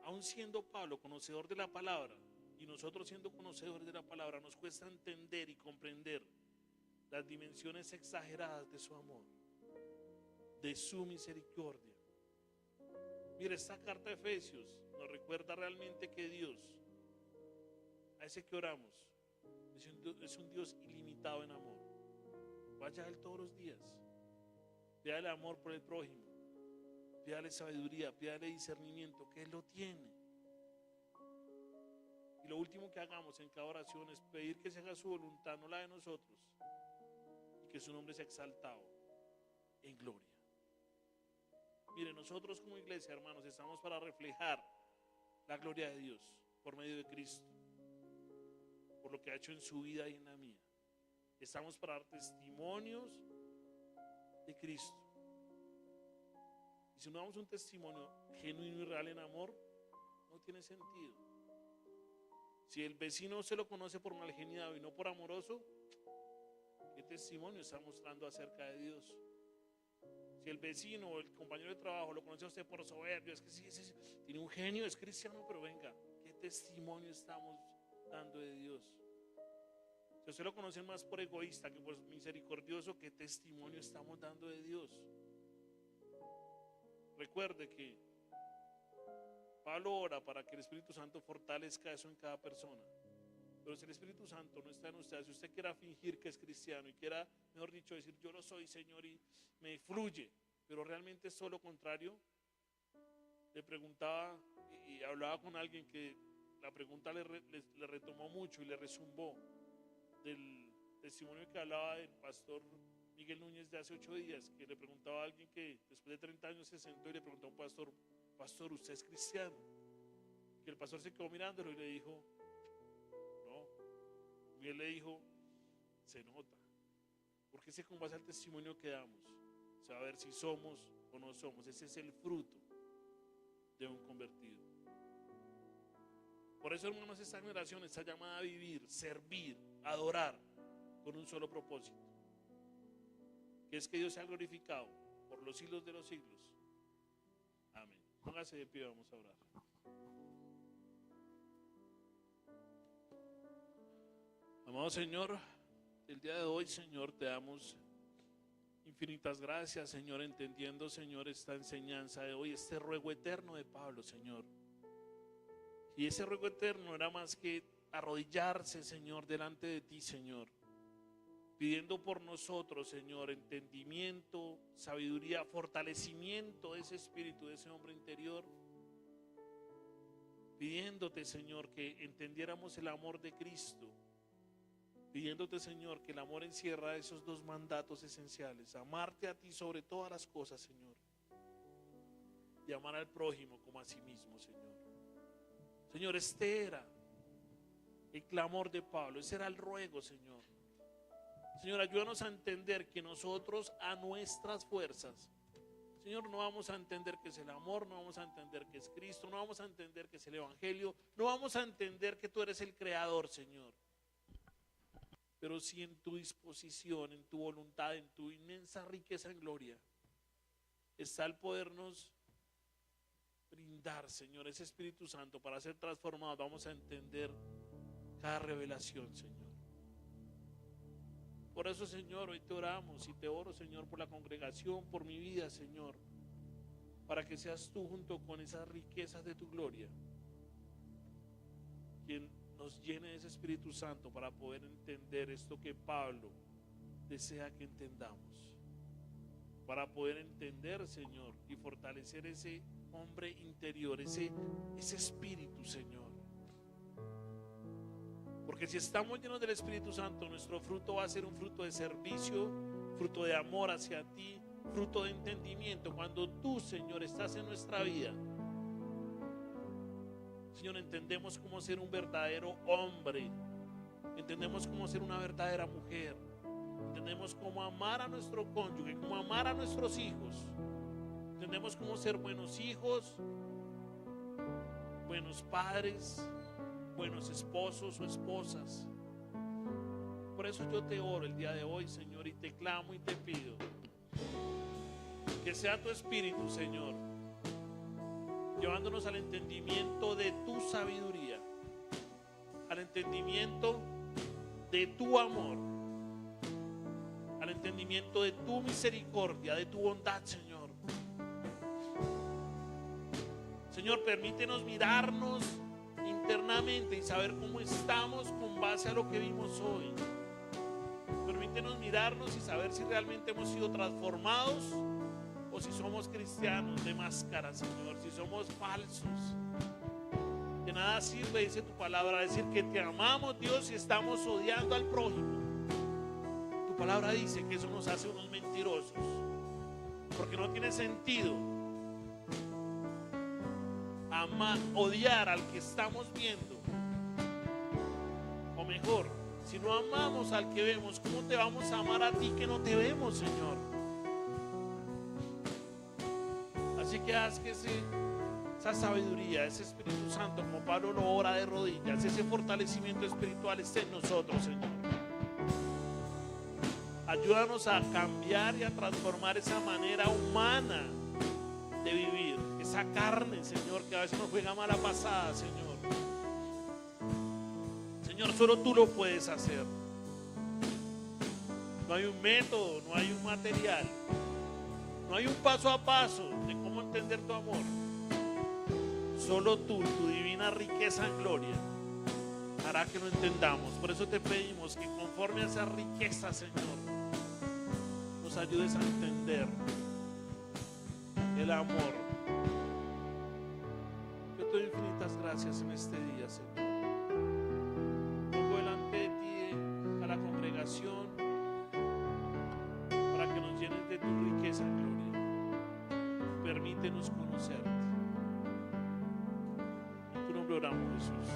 Aún siendo Pablo conocedor de la palabra y nosotros siendo conocedores de la palabra, nos cuesta entender y comprender las dimensiones exageradas de su amor, de su misericordia. Mire, esta carta de Efesios nos recuerda realmente que Dios, a ese que oramos, es un Dios ilimitado en amor. Vaya a Él todos los días, pídale amor por el prójimo, pídale sabiduría, pídale discernimiento, que Él lo tiene. Y lo último que hagamos en cada oración es pedir que se haga su voluntad, no la de nosotros, y que su nombre sea exaltado en gloria. Mire, nosotros como iglesia, hermanos, estamos para reflejar la gloria de Dios por medio de Cristo, por lo que ha hecho en su vida y en la mía. Estamos para dar testimonios de Cristo. Y si no damos un testimonio genuino y real en amor, no tiene sentido. Si el vecino se lo conoce por malgeniado y no por amoroso, ¿qué testimonio está mostrando acerca de Dios? Si el vecino o el compañero de trabajo lo conoce a usted por soberbio, es que sí, tiene un genio, es cristiano, pero venga, ¿qué testimonio estamos dando de Dios? Si usted lo conoce más por egoísta que por misericordioso, ¿qué testimonio estamos dando de Dios? Recuerde que Pablo ora para que el Espíritu Santo fortalezca eso en cada persona. Pero si el Espíritu Santo no está en usted, si usted quiera fingir que es cristiano y quiera, mejor dicho, decir yo lo soy, Señor, y me fluye, pero realmente es todo lo contrario. Le preguntaba y hablaba con alguien que la pregunta le retomó mucho y le rezumbó del testimonio que hablaba del pastor Miguel Núñez de hace 8 días, que le preguntaba a alguien que después de 30 años se sentó y le preguntó a un pastor, pastor, ¿usted es cristiano? Que el pastor se quedó mirándolo y le dijo, no. Y él le dijo, se nota, porque ese con base al testimonio que damos, se va a ver si somos o no somos. Ese es el fruto de un convertido. Por eso, hermanos, esta generación está llamada a vivir, servir, adorar con un solo propósito, que es que Dios sea glorificado por los siglos de los siglos. Amén. Póngase de pie, vamos a orar. Amado Señor, el día de hoy, Señor, te damos infinitas gracias, Señor, entendiendo, Señor, esta enseñanza de hoy, este ruego eterno de Pablo, Señor. Y ese ruego eterno era más que arrodillarse, Señor, delante de ti, Señor, pidiendo por nosotros, Señor, entendimiento, sabiduría, fortalecimiento de ese espíritu, de ese hombre interior, pidiéndote, Señor, que entendiéramos el amor de Cristo, pidiéndote, Señor, que el amor encierra esos dos mandatos esenciales: amarte a ti sobre todas las cosas, Señor, y amar al prójimo como a sí mismo, Señor. Señor, este era el clamor de Pablo, ese era el ruego, Señor. Señor, ayúdanos a entender que nosotros a nuestras fuerzas, Señor, no vamos a entender qué es el amor, no vamos a entender qué es Cristo, no vamos a entender qué es el Evangelio, no vamos a entender que tú eres el Creador, Señor. Pero sí en tu disposición, en tu voluntad, en tu inmensa riqueza en gloria, está el podernos brindar, Señor, ese Espíritu Santo para ser transformados. Vamos a entender cada revelación, Señor. Por eso, Señor, hoy te oramos y te oro, Señor, por la congregación, por mi vida, Señor, para que seas tú junto con esas riquezas de tu gloria quien nos llene de ese Espíritu Santo para poder entender esto que Pablo desea que entendamos, para poder entender, Señor, y fortalecer ese hombre interior, ese espíritu, Señor. Porque si estamos llenos del Espíritu Santo, nuestro fruto va a ser un fruto de servicio, fruto de amor hacia ti, fruto de entendimiento. Cuando tú, Señor, estás en nuestra vida, Señor, entendemos cómo ser un verdadero hombre, entendemos cómo ser una verdadera mujer, entendemos cómo amar a nuestro cónyuge, cómo amar a nuestros hijos, entendemos cómo ser buenos hijos, buenos padres, buenos esposos o esposas. Por eso yo te oro el día de hoy, Señor, y te clamo y te pido que sea tu Espíritu, Señor, llevándonos al entendimiento de tu sabiduría, al entendimiento de tu amor, al entendimiento de tu misericordia, de tu bondad, Señor. Señor, permítenos mirarnos internamente y saber cómo estamos con base a lo que vimos hoy. Permítenos mirarnos y saber si realmente hemos sido transformados o si somos cristianos de máscara, Señor, si somos falsos. De nada sirve, dice tu palabra, decir que te amamos, Dios, y estamos odiando al prójimo. Tu palabra dice que eso nos hace unos mentirosos, porque no tiene sentido odiar al que estamos viendo, o mejor, si no amamos al que vemos, ¿cómo te vamos a amar a ti que no te vemos, Señor? Así que haz que esa sabiduría, ese Espíritu Santo, como Pablo lo ora de rodillas, ese fortalecimiento espiritual esté en nosotros, Señor. Ayúdanos a cambiar y a transformar esa manera humana de vivir, esa carne, Señor, que a veces nos juega mala pasada, Señor. Señor, solo tú lo puedes hacer. No hay un método, no hay un material, no hay un paso a paso de cómo entender tu amor. Solo tú, tu divina riqueza en gloria, hará que lo entendamos. Por eso te pedimos que conforme a esa riqueza, Señor, nos ayudes a entender el amor. Yo te doy infinitas gracias en este día, Señor. Pongo delante de ti a la congregación para que nos llenes de tu riqueza en gloria. Permítenos conocerte. En tu nombre oramos, Jesús.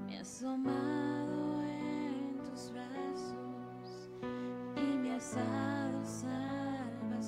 Me asoma